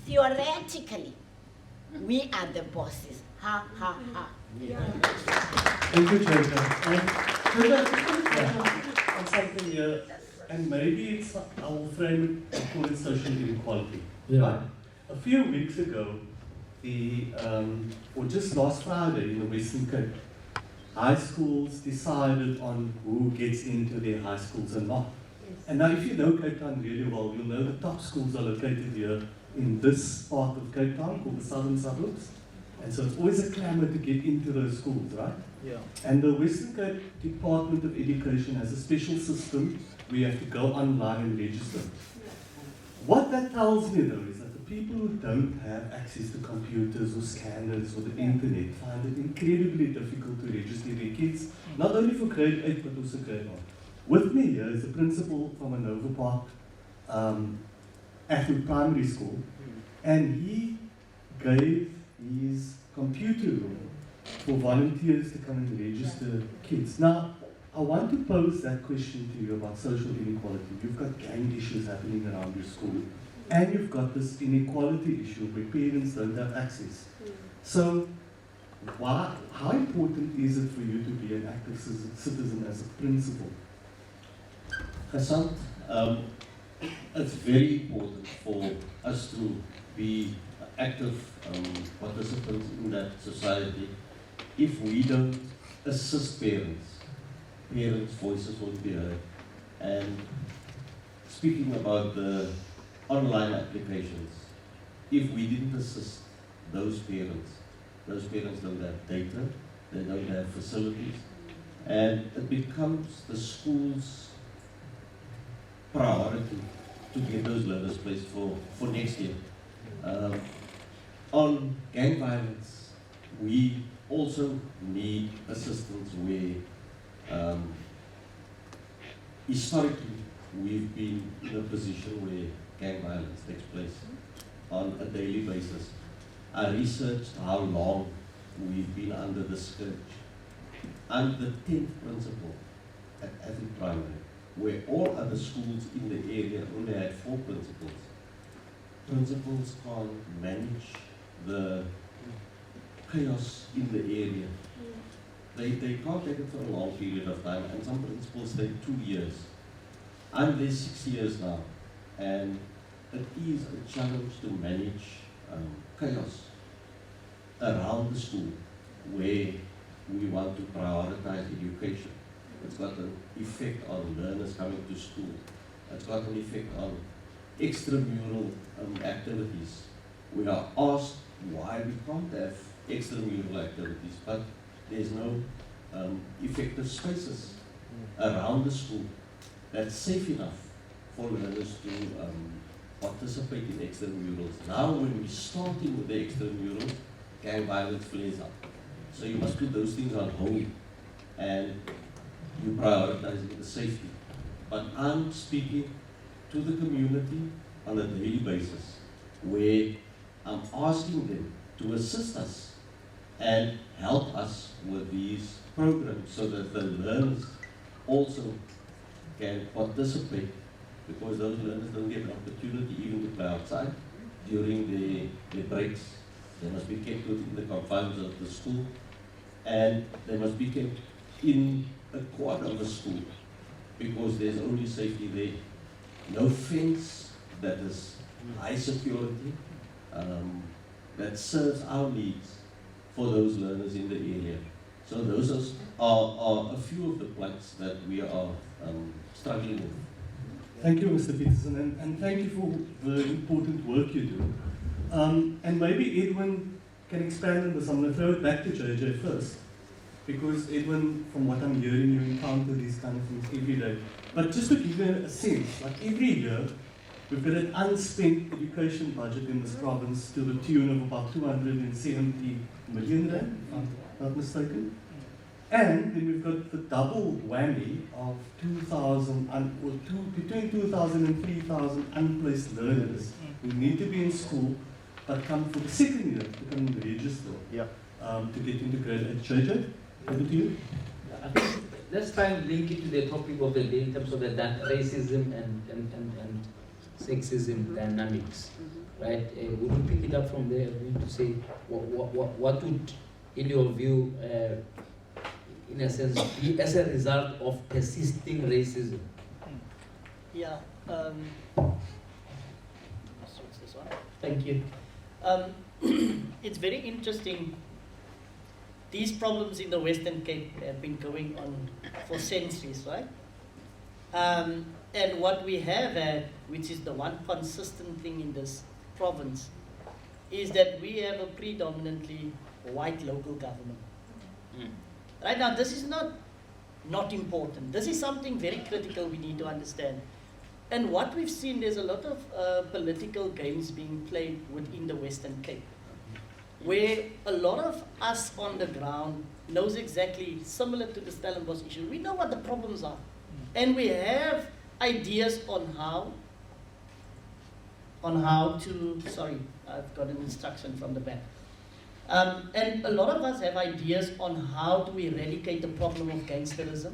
Theoretically, we are the bosses. Ha, ha, ha. Thank you, Treasurer. On something here, and maybe it's, I'll frame it and call it social inequality. Yeah. But a few weeks ago, the or just last Friday in the Western Cape, high schools decided on who gets into their high schools and not. And now if you know Cape Town really well, you'll know the top schools are located here in this part of Cape Town called the southern suburbs. And so it's always a clamour to get into those schools, right? Yeah. And the Western Cape Department of Education has a special system where you have to go online and register. What that tells me though is that the people who don't have access to computers or scanners or the internet find it incredibly difficult to register their kids, not only for grade 8 but also grade 1. With me here is a principal from a Nova Park Athlete Primary School, and he gave his computer room for volunteers to come and register kids. Now, I want to pose that question to you about social inequality. You've got gang issues happening around your school, and you've got this inequality issue where parents don't have access. So, how important is it for you to be an active citizen as a principal? Hassan, it's very important for us to be active participants in that society. If we don't assist parents' voices won't be heard. And speaking about the online applications, if we didn't assist those parents don't have data, they don't have facilities, and it becomes the school's priority to get those learners placed for next year. On gang violence, we also need assistance where historically we've been in a position where gang violence takes place on a daily basis. I researched how long we've been under the scourge. I'm the 10th principal at Athlete Primary, where all other schools in the area only had 4 principals. Principals can't manage the chaos in the area. They can't take it for a long period of time, and some principals stay 2 years. I'm there 6 years now, and it is a challenge to manage chaos around the school where we want to prioritize education. It's got an effect on learners coming to school. It's got an effect on extramural activities. We are asked why we can't have extramural activities, but there's no effective spaces around the school that's safe enough for learners to participate in extramurals. Now when we're starting with the extramurals, gang violence flares up. So you must put those things on hold and you prioritizing the safety. But I'm speaking to the community on a daily basis where I'm asking them to assist us and help us with these programs so that the learners also can participate, because those learners don't get an opportunity even to play outside during the breaks. They must be kept within the confines of the school, and they must be kept in a quad of the school because there's only safety there. No fence that is high security, that serves our needs for those learners in the area. So those are a few of the planks that we are struggling with. Thank you, Mr. Peterson, and thank you for the important work you do. And maybe Edwin can expand on this. I'm going to throw it back to JJ first, because Edwin, from what I'm hearing, you encounter these kind of things every day. But just to give you a sense, like every year, we've got an unspent education budget in this province to the tune of about 270 million rand, if I'm not mistaken. And then we've got the double whammy of between 2,000 and 3,000 unplaced learners who need to be in school but come for the second year to come and register to get into grade 8. JJ, over to you. I think let's try and link it to the topic of the day in terms of that racism and sexism dynamics, right? Would you pick it up from there? We need to say what would, in your view, in a sense, be as a result of persisting racism? Yeah. What's this one? Thank you. it's very interesting. These problems in the Western Cape have been going on for centuries, right? And what we have had, which is the one consistent thing in this province, is that we have a predominantly white local government. Right now, this is not important. This is something very critical we need to understand. And what we've seen, there's a lot of political games being played within the Western Cape, where a lot of us on the ground knows exactly, similar to the Stellenbosch issue, we know what the problems are. And we have ideas on how to, sorry, I've got an instruction from the back. And a lot of us have ideas on how to eradicate the problem of gangsterism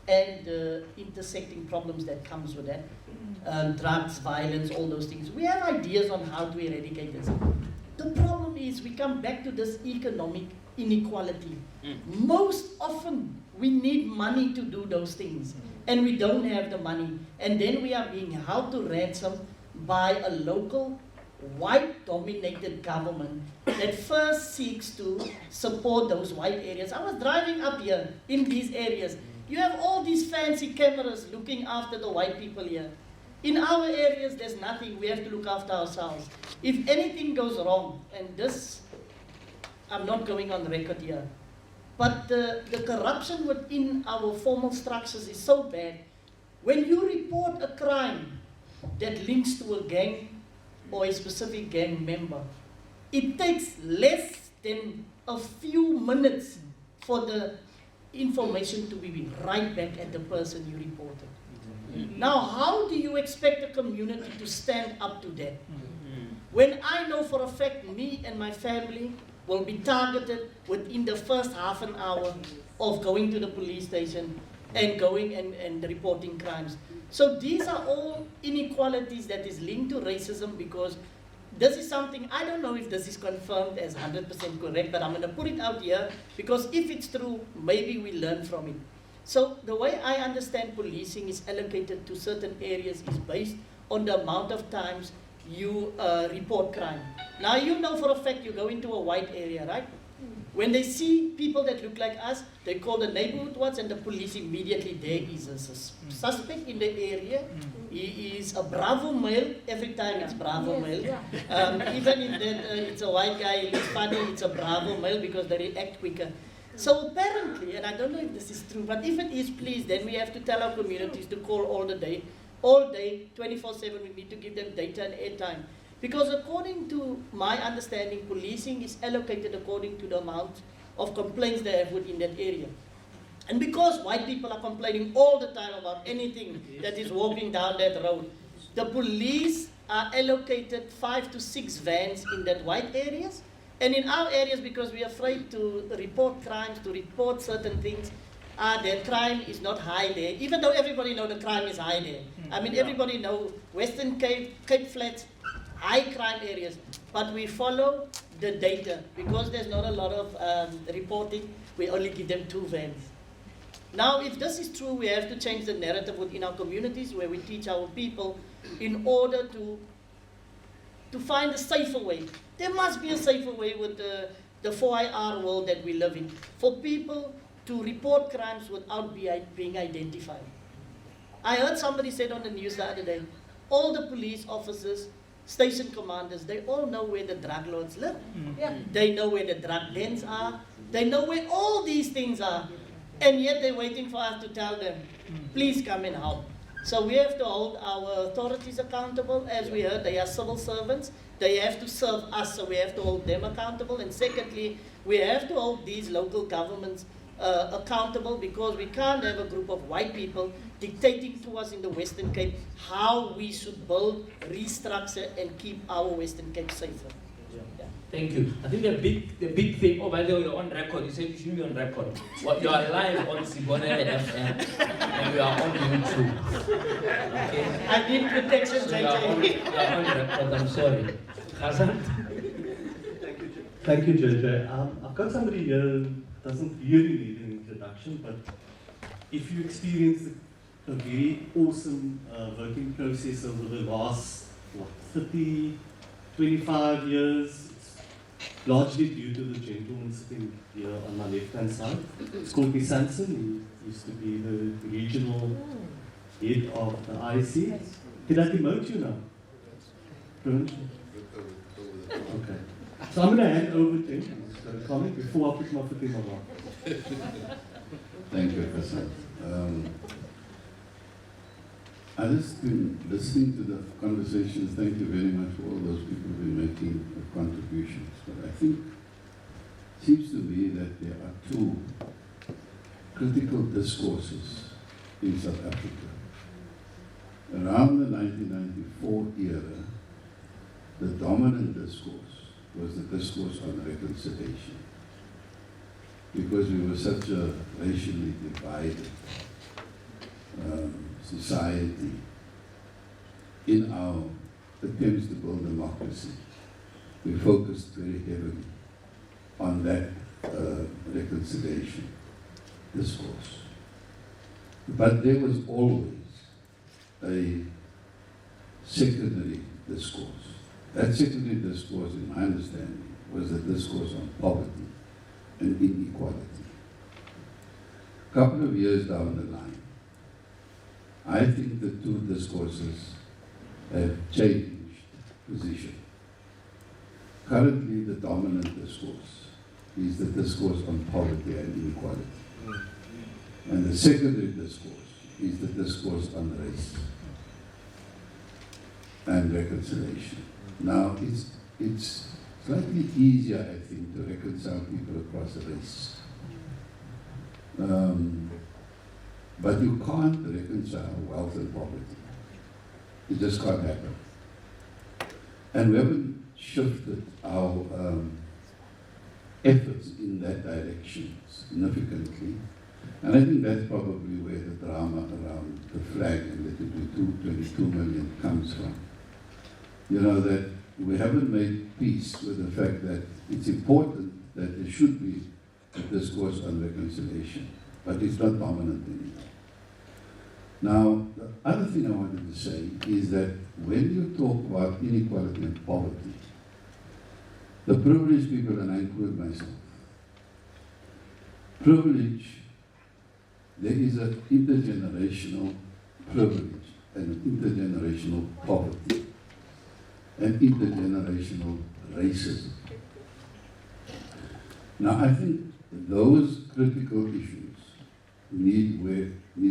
and the intersecting problems that comes with that. Drugs, violence, all those things. We have ideas on how to eradicate this. The problem is we come back to this economic inequality. Most often we need money to do those things and we don't have the money. And then we are being held to ransom by a local white-dominated government that first seeks to support those white areas. I was driving up here in these areas. You have all these fancy cameras looking after the white people here. In our areas, there's nothing. We have to look after ourselves. If anything goes wrong, and this, I'm not going on record here, but the corruption within our formal structures is so bad. When you report a crime that links to a gang or a specific gang member, it takes less than a few minutes for the information to be right back at the person you reported. Now, how do you expect the community to stand up to that? When I know for a fact me and my family will be targeted within the first half an hour of going to the police station and going and reporting crimes. So these are all inequalities that is linked to racism, because this is something, I don't know if this is confirmed as 100% correct, but I'm going to put it out here, because if it's true, maybe we learn from it. So the way I understand policing is allocated to certain areas is based on the amount of times you report crime. Now you know for a fact you go into a white area, right? When they see people that look like us, they call the neighborhood watch and the police immediately, there is a suspect in the area. He is a Bravo male, every time it's Bravo male. Even if it's a white guy, he looks funny, it's a Bravo male because they react quicker. So apparently, and I don't know if this is true, but if it is, please, then we have to tell our communities to call all day, 24/7, we need to give them data and airtime. Because according to my understanding, policing is allocated according to the amount of complaints they have within that area. And because white people are complaining all the time about anything that is walking down that road, the police are allocated 5 to 6 vans in that white areas. And in our areas, because we are afraid to report crimes, to report certain things, the crime is not high there, even though everybody knows the crime is high there. I mean, everybody knows Western Cape, Cape Flats, high crime areas, but we follow the data. Because there's not a lot of reporting, we only give them 2 vans. Now, if this is true, we have to change the narrative within our communities, where we teach our people in order to find a safer way. There must be a safer way with the 4IR world that we live in, for people to report crimes without being identified. I heard somebody said on the news the other day, all the police officers, station commanders, they all know where the drug lords live. They know where the drug dens are. They know where all these things are. And yet they're waiting for us to tell them, please come and help. So we have to hold our authorities accountable. As we heard, they are civil servants. They have to serve us, so we have to hold them accountable. And secondly, we have to hold these local governments accountable, because we can't have a group of white people dictating to us in the Western Cape how we should build, restructure, and keep our Western Cape safer. Thank you. I think the big thing, oh, by the way, you're on record. You said you shouldn't be on record. Well, you are live on Sibonele FM and we are on YouTube. Okay? I need protection, so you are on record, I'm sorry. Hassan? Thank you, JJ. I've got somebody here who doesn't really need an introduction, but if you experienced a very awesome voting process over the last, 25 years, largely due to the gentleman sitting here on my left-hand side. It's called me Sanson. He used to be the regional head of the IC. Did I demote you now? Don't you? Okay. So I'm going to hand over to him. So comment before I put my foot in my mouth. Thank you, Professor. I just been listening to the conversations. Thank you very much for all those people who've been making contributions. But I think it seems to me that there are two critical discourses in South Africa. Around the 1994 era, the dominant discourse was the discourse on reconciliation, because we were such a racially divided society. In our attempts to build democracy, we focused very heavily on that reconciliation discourse. But there was always a secondary discourse. That secondary discourse, in my understanding, was the discourse on poverty and inequality. A couple of years down the line, I think the two discourses have changed position. Currently, the dominant discourse is the discourse on poverty and inequality. And the secondary discourse is the discourse on race and reconciliation. Now, it's slightly easier, I think, to reconcile people across race. But you can't reconcile wealth and poverty. It just can't happen. And we haven't shifted our efforts in that direction significantly. And I think that's probably where the drama around the flag and let it be 22 million comes from. You know, that we haven't made peace with the fact that it's important that there should be a discourse on reconciliation, but it's not dominant anymore. Now, the other thing I wanted to say is that when you talk about inequality and poverty, the privileged people, and I include myself, privilege, there is an intergenerational privilege and intergenerational poverty and intergenerational racism. Now, I think those critical issues need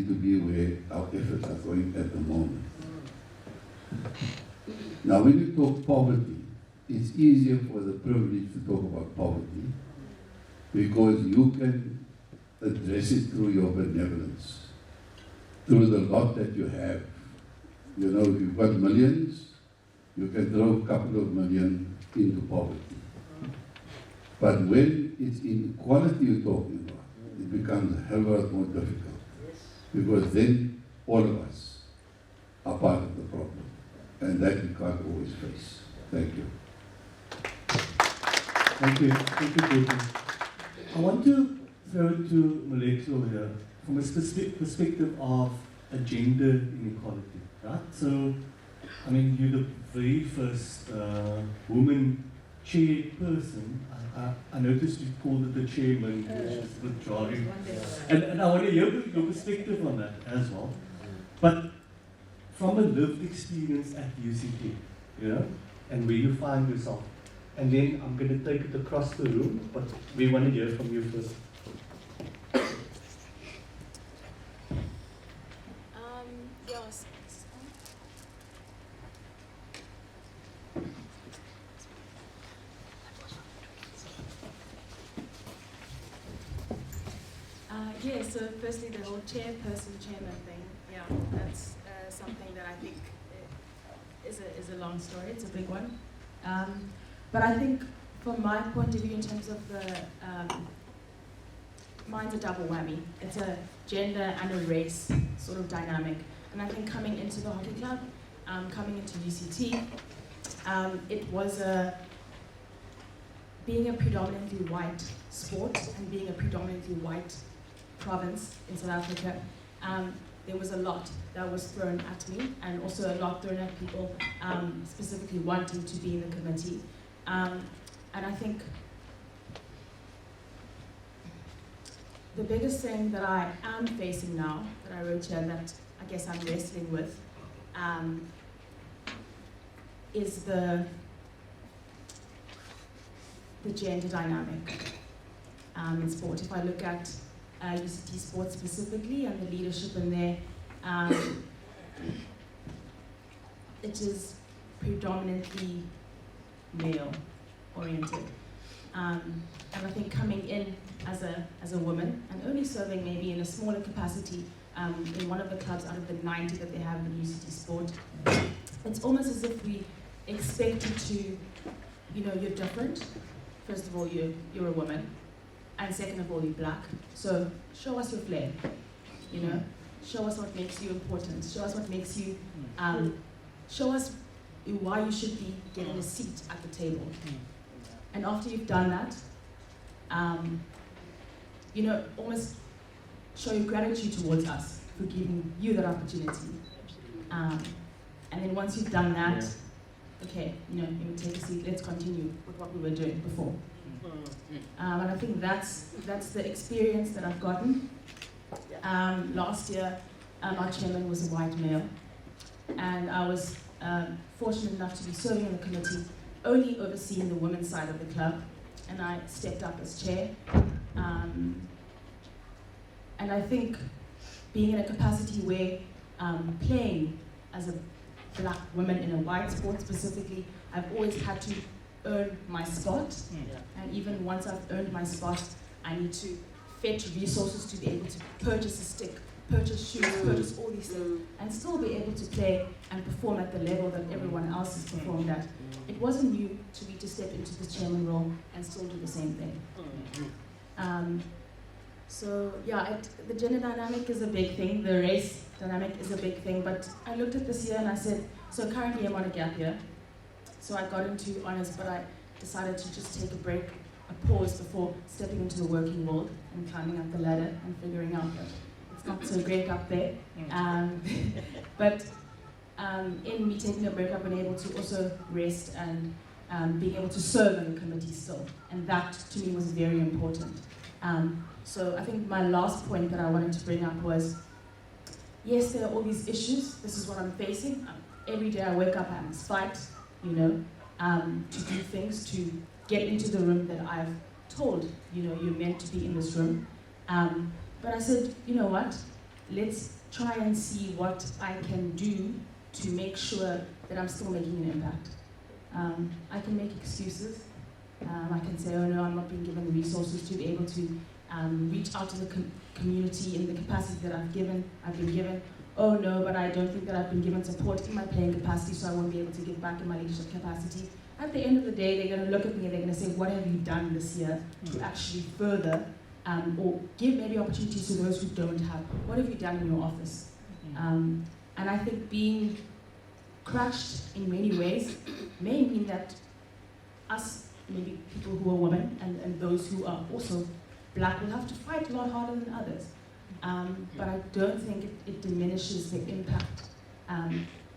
to be where our efforts are going at the moment. Now, when you talk poverty, it's easier for the privileged to talk about poverty because you can address it through your benevolence, through the lot that you have. You know, if you've got millions, you can throw a couple of million into poverty. But when it's inequality you're talking about, it becomes a hell of a lot more difficult. Because then all of us are part of the problem. And that we can't always face. Thank you. Thank you. Thank you, Jason. I want to throw it to Molecular here from a perspective of gender inequality, right? So, I mean, you're the very first woman chairperson. I noticed you called it the chairman, which is a bit jarring. And I want to hear your perspective on that as well. But from a lived experience at UCT, you know, and where you find yourself. And then I'm going to take it across the room, but we want to hear from you first. Yes. Yeah, so firstly the whole chairperson, chairman thing, yeah, that's something that I think is a long story, it's a big one. But I think from my point of view in terms of the, mine's a double whammy. It's a gender and a race sort of dynamic. And I think coming into the hockey club, coming into UCT, it was being a predominantly white sport and being a predominantly white province in South Africa, there was a lot that was thrown at me and also a lot thrown at people specifically wanting to be in the committee. And I think the biggest thing that I am facing now, that I wrote here, that I guess I'm wrestling with, is the gender dynamic in sport. If I look at UCT sports specifically and the leadership in there, it is predominantly male oriented. And I think coming in as a woman and only serving maybe in a smaller capacity in one of the clubs out of the 90 that they have in UCT sport, it's almost as if we expect you to, you're different. First of all, you're a woman, and second of all, you're black. So show us your flair, show us what makes you important, show us what makes you, show us why you should be getting a seat at the table. And after you've done that, almost show your gratitude towards us for giving you that opportunity. And then once you've done that, okay, you take a seat, let's continue with what we were doing before. And I think that's the experience that I've gotten. Last year, our chairman was a white male, and I was fortunate enough to be serving on the committee, only overseeing the women's side of the club, and I stepped up as chair. And I think being in a capacity where playing as a black woman in a white sport specifically, I've always had to earn my spot. And even once I've earned my spot, I need to fetch resources to be able to purchase a stick, purchase shoes, purchase all these things, and still be able to play and perform at the level that everyone else has performed at. It wasn't new to me to step into the chairman role and still do the same thing. So yeah, the gender dynamic is a big thing, the race dynamic is a big thing, but I looked at this year and I said, so currently I'm on a gap year, so I got into honours, but I decided to just take a break, a pause before stepping into the working world and climbing up the ladder and figuring out that it's not so great up there. But in me taking a break, I've been able to also rest and being able to serve on the committee still, and that to me was very important. So I think my last point that I wanted to bring up was, yes, there are all these issues. This is what I'm facing. Every day I wake up, I must fight, to do things, to get into the room that I've told, you're meant to be in this room. But I said, you know what? Let's try and see what I can do to make sure that I'm still making an impact. I can make excuses. I can say, oh no, I'm not being given resources to be able to reach out to the community in the capacity that I've been given. Oh no, but I don't think that I've been given support in my playing capacity, so I won't be able to give back in my leadership capacity. At the end of the day, they're going to look at me and they're going to say, what have you done this year to actually further or give maybe opportunities to those who don't have? What have you done in your office? And I think being crushed in many ways may mean that us, maybe people who are women and those who are also black, will have to fight a lot harder than others. But I don't think it diminishes the impact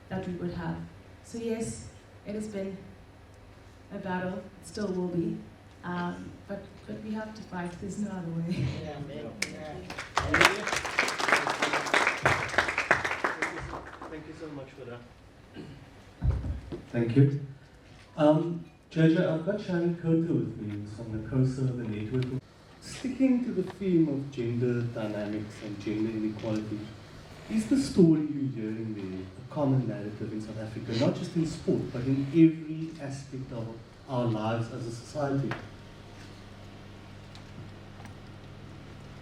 that we would have. So yes, it has been a battle, it still will be, but we have to fight, there's no other way. Thank you so much for that. Thank you. Jojo, I've got Sharon Kotu with me, who's from the COSA, the network. Sticking to the theme of gender dynamics and gender inequality, is the story you're hearing there a common narrative in South Africa, not just in sport, but in every aspect of our lives as a society?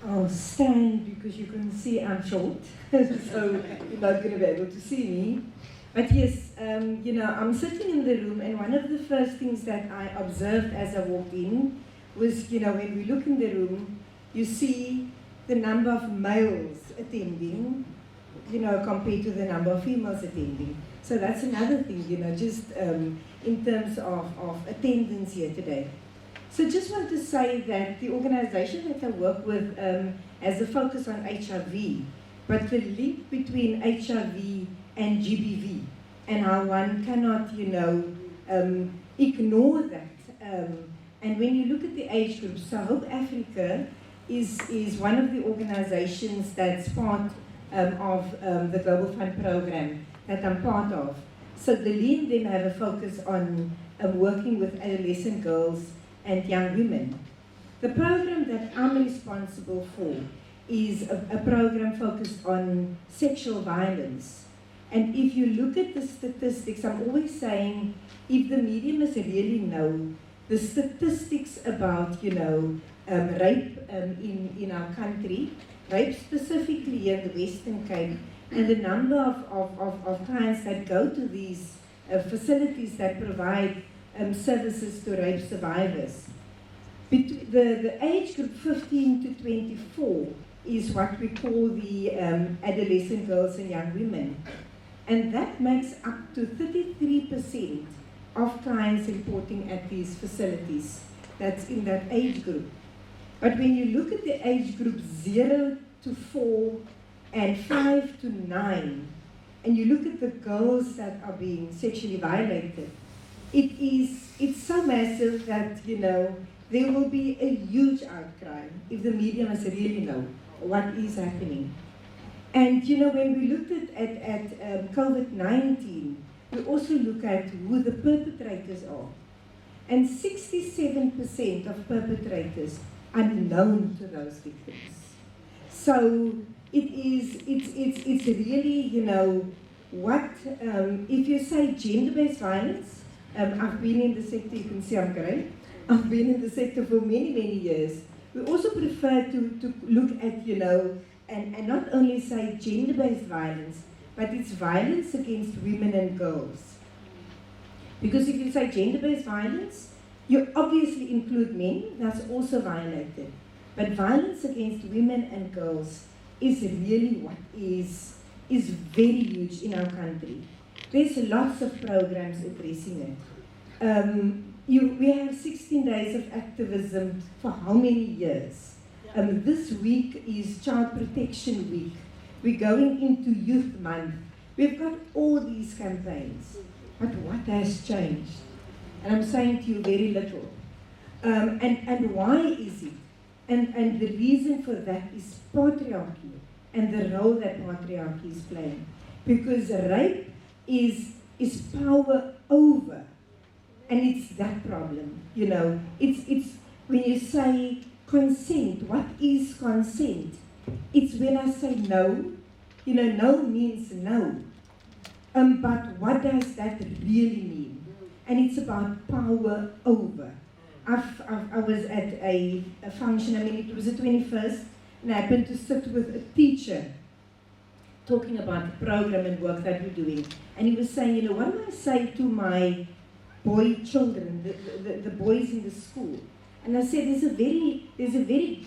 I'll stand because you can see I'm short, so you're not going to be able to see me. But yes, I'm sitting in the room, and one of the first things that I observed as I walked in was, when we look in the room, you see the number of males attending, compared to the number of females attending. So that's another thing, just in terms of attendance here today. So just want to say that the organization that I work with has a focus on HIV, but the link between HIV and GBV, and how one cannot, ignore that. And when you look at the age groups, so Hope Africa is one of the organizations that's part of the Global Fund program that I'm part of. So the Lean them have a focus on working with adolescent girls and young women. The program that I'm responsible for is a program focused on sexual violence. And if you look at the statistics, I'm always saying, if the media must really know the statistics about, rape in our country, rape specifically here in the Western Cape, and the number of clients that go to these facilities that provide services to rape survivors. The age group 15 to 24 is what we call the adolescent girls and young women. And that makes up to 33% of clients reporting at these facilities. That's in that age group. But when you look at the age group 0 to 4 and 5 to 9, and you look at the girls that are being sexually violated, it's so massive that, there will be a huge outcry if the media must really know what is happening. And when we looked at COVID-19, we also look at who the perpetrators are. And 67% of perpetrators are known to those victims. So it's really, what, if you say gender-based violence, I've been in the sector, you can see I'm great. I've been in the sector for many, many years. We also prefer to look at, and not only say gender-based violence, but it's violence against women and girls. Because if you say gender-based violence, you obviously include men, that's also violated. But violence against women and girls is really what is very huge in our country. There's lots of programs addressing it. We have 16 days of activism for how many years? This week is Child Protection Week. We're going into Youth Month. We've got all these campaigns. But what has changed? And I'm saying to you very little. And why is it? And the reason for that is patriarchy and the role that patriarchy is playing. Because rape is power over. And it's that problem, It's when you say consent, what is consent? It's when I say no, no means no. But what does that really mean? And it's about power over. I was at a function, it was the 21st, and I happened to sit with a teacher talking about the program and work that we're doing. And he was saying, what do I say to my boy children, the boys in the school? And I said, there's a very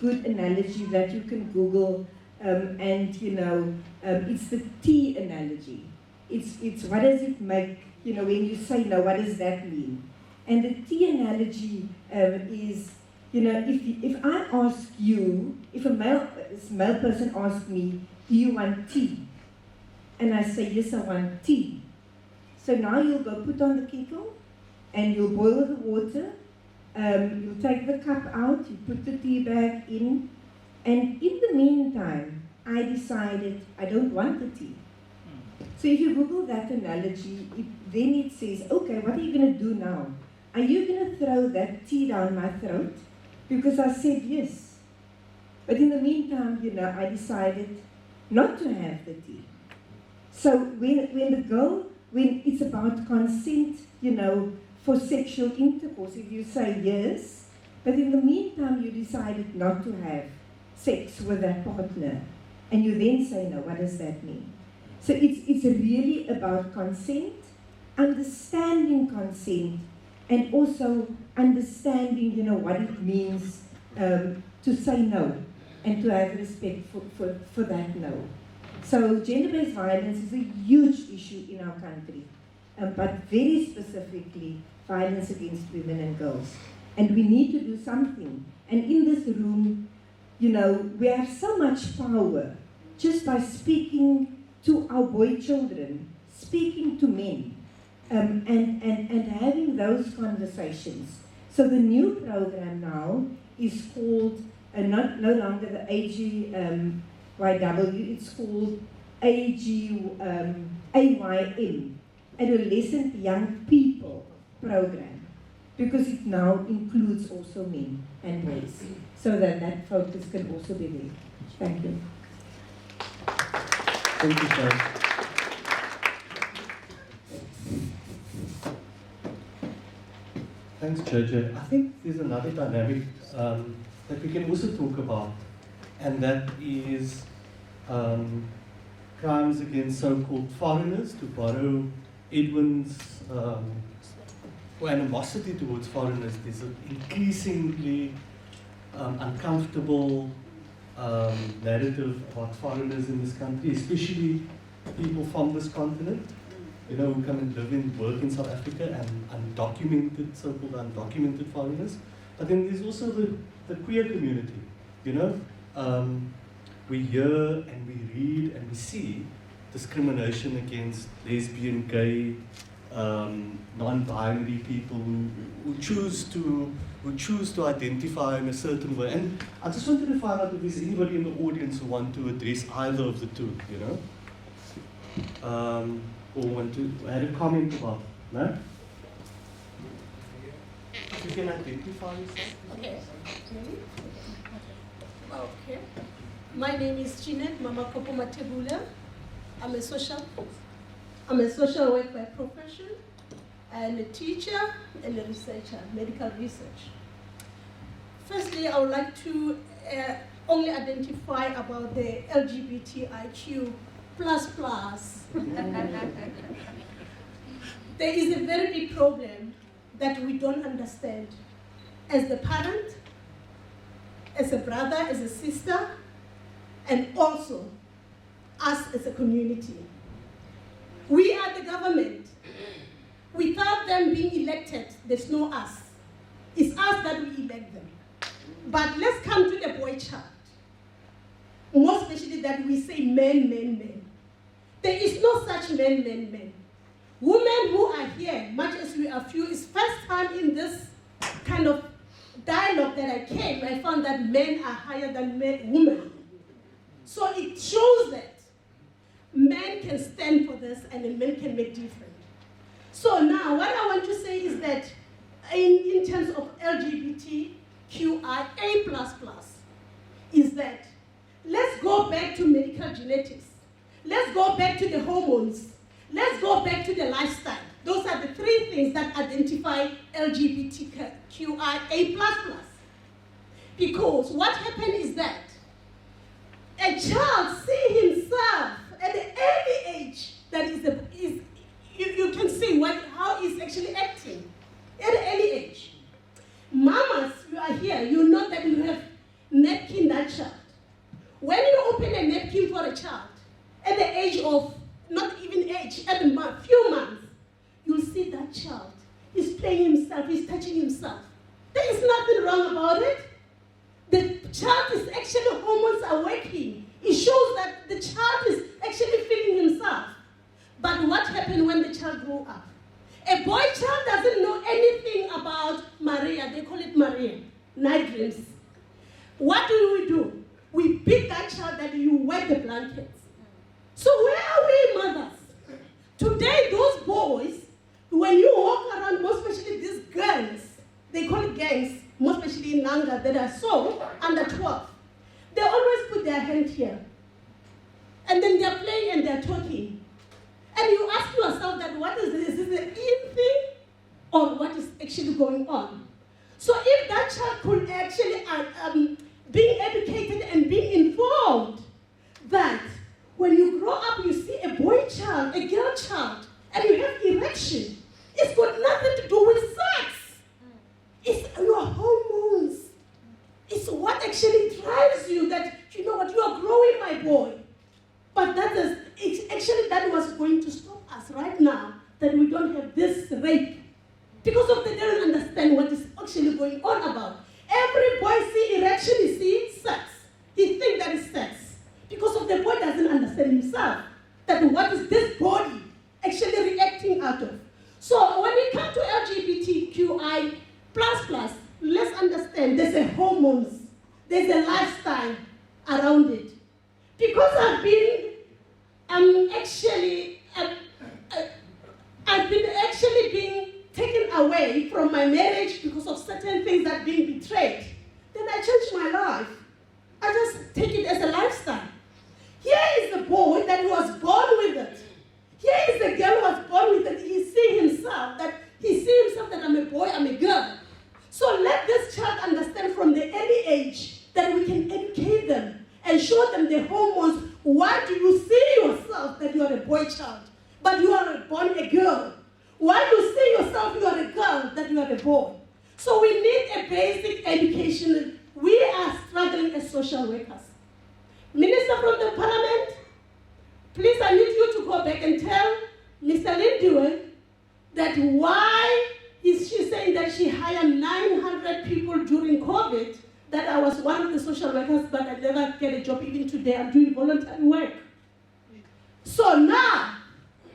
good analogy that you can Google, it's the tea analogy. It's what does it make, when you say no, what does that mean? And the tea analogy is, if I ask you, if a male person asks me, do you want tea? And I say, yes, I want tea. So now you'll go put on the kettle, and you'll boil the water, you'll take the cup out, you put the tea bag in, and in the meantime, I decided I don't want the tea. So if you Google that analogy, then it says, okay, what are you going to do now? Are you going to throw that tea down my throat? Because I said yes. But in the meantime, I decided not to have the tea. So when it's about consent, for sexual intercourse, if you say yes, but in the meantime you decided not to have sex with that partner, and you then say no, what does that mean? So it's really about consent, understanding consent, and also understanding, what it means to say no, and to have respect for that no. So gender-based violence is a huge issue in our country, but very specifically, violence against women and girls. And we need to do something. And in this room, we have so much power just by speaking to our boy children, speaking to men, and having those conversations. So the new program now is called and no longer the AGYW, it's called AYM, Adolescent Young People Program, because it now includes also men and boys, so that focus can also be there. Thank you. Thank you, Sharon. Thanks, JJ. I think there's another dynamic that we can also talk about, and that is crimes against so-called foreigners, to borrow Edwin's animosity towards foreigners. There's an increasingly uncomfortable narrative about foreigners in this country, especially people from this continent, you know, who come and live and work in South Africa, and undocumented, so-called undocumented foreigners. But then there's also the queer community, you know. We hear and we read and we see discrimination against lesbian, gay, non-binary people who choose to identify in a certain way. And I just wanted to find out if there's anybody in the audience who want to address either of the two, you know, or want to add a comment about it, no? If you can identify yourself. Okay. Okay. My name is Jeanette Mama Kopo Matebula. I'm a social worker by profession, and a teacher and a researcher, medical research. Firstly, I would like to only identify about the LGBTIQ++. There is a very big problem that we don't understand as the parent, as a brother, as a sister, and also us as a community. We are the government. Without them being elected, there's no us. It's us that we elect them. But let's come to the boy child. More especially that we say men, men, men. There is no such men, men, men. Women who are here, much as we are few, it's first time in this kind of dialogue that I came, I found that men are higher than women. So it shows that men can stand for this and men can make difference. So now what I want to say is that in terms of LGBTQIA++, is that let's go back to medical genetics. Let's go back to the hormones. Let's go back to the lifestyle. Those are the three things that identify LGBTQIA++. Because what happened is that a child sees himself at the early age, that you can see how he's actually acting at an early age. Mamas, you are here, you know that you have napkin that child. When you open a napkin for a child, at the age of, not even age, at a few months, you'll see that child. He's playing himself, he's touching himself. There is nothing wrong about it. The child is actually, hormones are working. It shows that the child is actually feeling himself. But what happened when the child grew up? A boy child doesn't know anything about Maria. They call it Maria, night dreams. What do? We beat that child that you wet the blankets. So where are we, mothers? Today, those boys, when you walk around, most especially these girls, they call it gangs, most especially in Nanga, that are so under 12. They always put their hand here. And then they're playing and they're talking. And you ask yourself that what is this? Is this an in thing? Or what is actually going on? So if that child could actually being educated and being informed that when you grow up, you see a boy child, a girl child, and you have erection, it's got nothing to do with sex. It's your hormones. It's what actually drives you that, you know what, you are growing, my boy. But that was going to stop us right now, that we don't have this rape. Because of they don't understand what is actually going on about. Every boy see erection, he see sex. He think that is sex. Because of the boy doesn't understand himself, that what is this body actually reacting out of. So when we come to LGBTQI++, let's understand there's a hormones. there's a lifestyle around it. Because I've been being taken away from my marriage because of certain things that being betrayed, then I changed my life. I just take it as a lifestyle. Here is the boy that was born with it. Here is the girl who was born with it. He sees himself that I'm a boy, I'm a girl. So let this child understand from the early age that we can educate them and show them the hormones. Why do you see yourself that you are a boy child, but you are born a girl? Why do you see yourself you are a girl, that you are a boy? So we need a basic education. We are struggling as social workers. Minister from the Parliament, please, I need you to go back and tell Mr. Lindiwe that why is she saying that she hired 900 people during COVID, that I was one of the social workers, but I never get a job. Even today, I'm doing voluntary work. So now,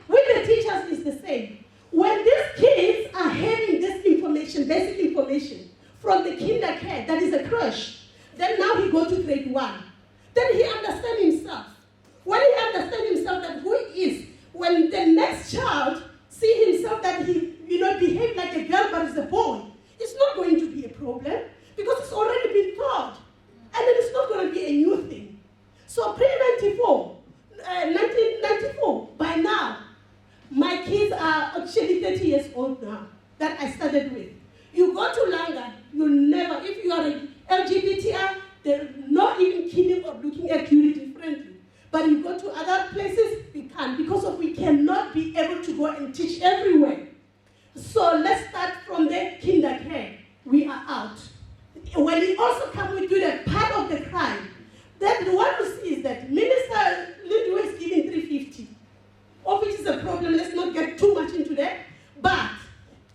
with the teachers, it's the same. When these kids are having this information, basic information, from the kindergarten, that is a crush, then now he go to grade 1. Then he understands himself. When he understands himself that who he is, when the next child see himself that he, behave like a girl but is a boy, it's not going to be a problem because it's already been taught. And then it's not going to be a new thing. So pre-1994, by now, my kids are actually 30 years old now, that I started with. You go to Langa, you'll never, if you are an LGBTI, they're not even kidding or looking at you differently. But you go to other places, we can't, because we cannot be able to go and teach everywhere. So let's start from the kindergarten. We are out. When we also come, we do the part of the crime. Then what we see is that Minister Lindiwe is giving 350, of which is a problem. Let's not get too much into that. But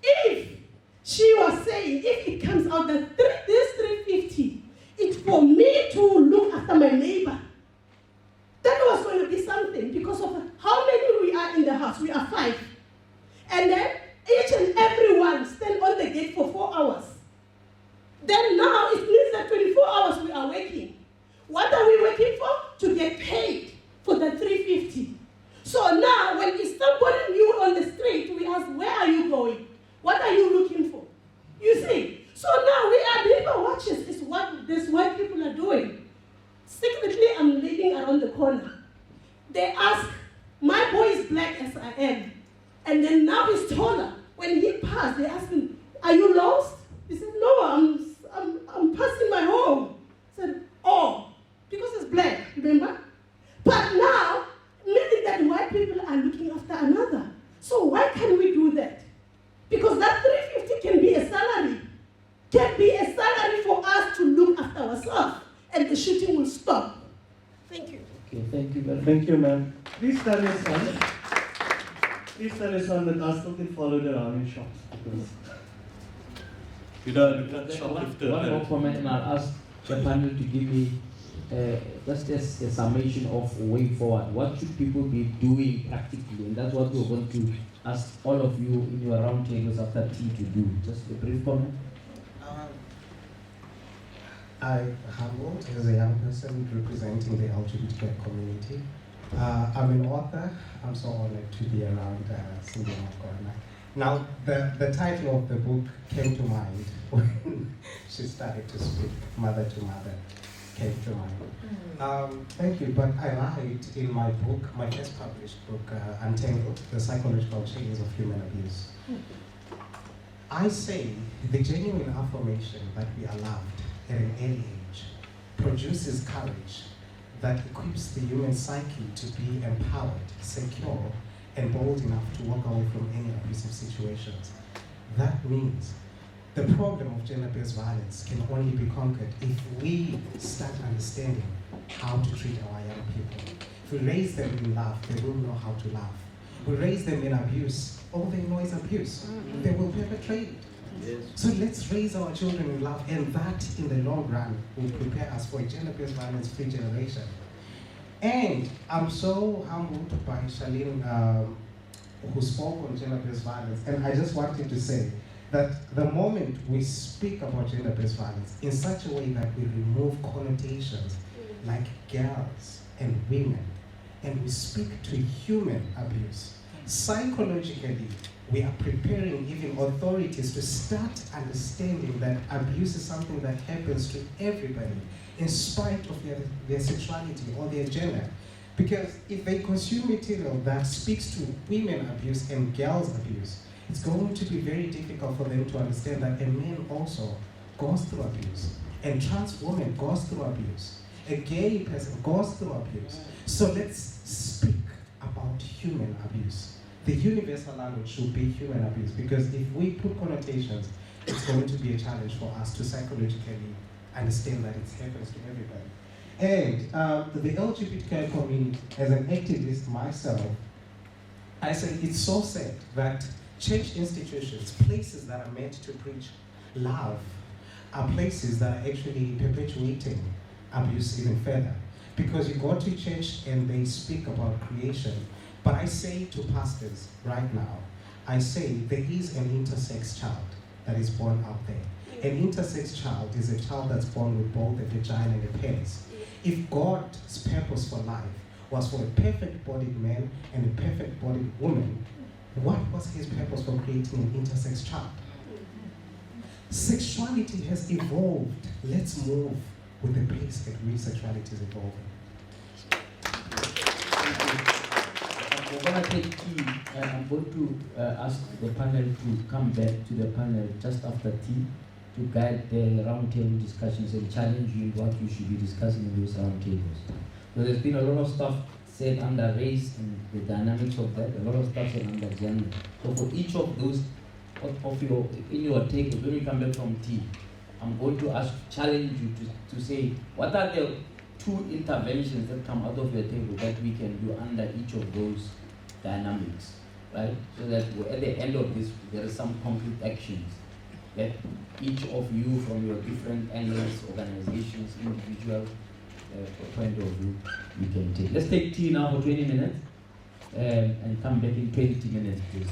if she was saying, if it comes out that this 350, it's for me to look after my neighbor, that was going to be something because of how many we are in the house. We are 5. And then each and every one stand on the gate for 4 hours. Then now it means that 24 hours we are working. What are we working for? To get paid for the 350. So now when it's somebody new on the street, we ask, where are you going? What are you looking for? You see? So now we are neighbor watches is what these white people are doing. Secretly, I'm living around the corner. They ask, my boy is black as I am. And then now he's taller. When he passed, they asked him, are you lost? He said, no, I'm passing my home. I said, oh, because it's black, remember? But now, meaning that white people are looking after another. So why can't we do that? Because that 350 can be a salary. Can be a salary for us to look after ourselves. And the shooting will stop. Thank you. Okay, thank you very much. Thank you, ma'am. Please tell your son. Please tell your son that I still get followed around in shops because One more comment, and I'll ask the panel to give me just a summation of way forward. What should people be doing practically? And that's what we're going to ask all of you in your roundtables after tea to do. Just a brief comment. I have worked as a young person representing the LGBTQ community. I'm an author. I'm so honored to be around Cindy Magona. Now, the title of the book came to mind when she started to speak, Mother to Mother came to mind. Thank you, but I lied in my book, my first published book, Untangled, The Psychological Chains of Human Abuse. I say the genuine affirmation that we are loved at an early age produces courage that equips the human psyche to be empowered, secure, and bold enough to walk away from any abusive situations. That means the problem of gender-based violence can only be conquered if we start understanding how to treat our young people. If we raise them in love, they will know how to love. We raise them in abuse, all they know is abuse. They will perpetrate it. Yes. So let's raise our children in love, and that in the long run will prepare us for a gender-based violence-free generation. And I'm so humbled by Charlene, who spoke on gender-based violence, and I just wanted to say that the moment we speak about gender-based violence in such a way that we remove connotations like girls and women, and we speak to human abuse, psychologically, we are preparing even authorities to start understanding that abuse is something that happens to everybody in spite of their sexuality or their gender. Because if they consume material that speaks to women abuse and girls abuse, it's going to be very difficult for them to understand that a man also goes through abuse, and trans woman goes through abuse, a gay person goes through abuse. So let's speak about human abuse. The universal language should be human abuse, because if we put connotations, it's going to be a challenge for us to psychologically understand that it happens to everybody. And the LGBTQ community, as an activist myself, I say it's so sad that church institutions, places that are meant to preach love, are places that are actually perpetuating abuse even further. Because you go to church and they speak about creation, but I say to pastors right now, I say there is an intersex child that is born out there. An intersex child is a child that's born with both a vagina and a penis. If God's purpose for life was for a perfect-bodied man and a perfect-bodied woman, what was his purpose for creating an intersex child? Sexuality has evolved. Let's move with the pace at which sexuality is evolving. We're going to take tea. I'm going to ask the panel to come back to the panel just after tea to guide the roundtable discussions and challenge you in what you should be discussing in those roundtables. So there's been a lot of stuff said under race and the dynamics of that, a lot of stuff said under gender. So for each of those, in your tables, when we come back from tea, I'm going to challenge you to say, what are the 2 interventions that come out of your table that we can do under each of those dynamics, right? So that at the end of this, there are some concrete actions that each of you from your different angles, organizations, individual point of view, you can take. Let's take tea now for 20 minutes and come back in 20 minutes, please.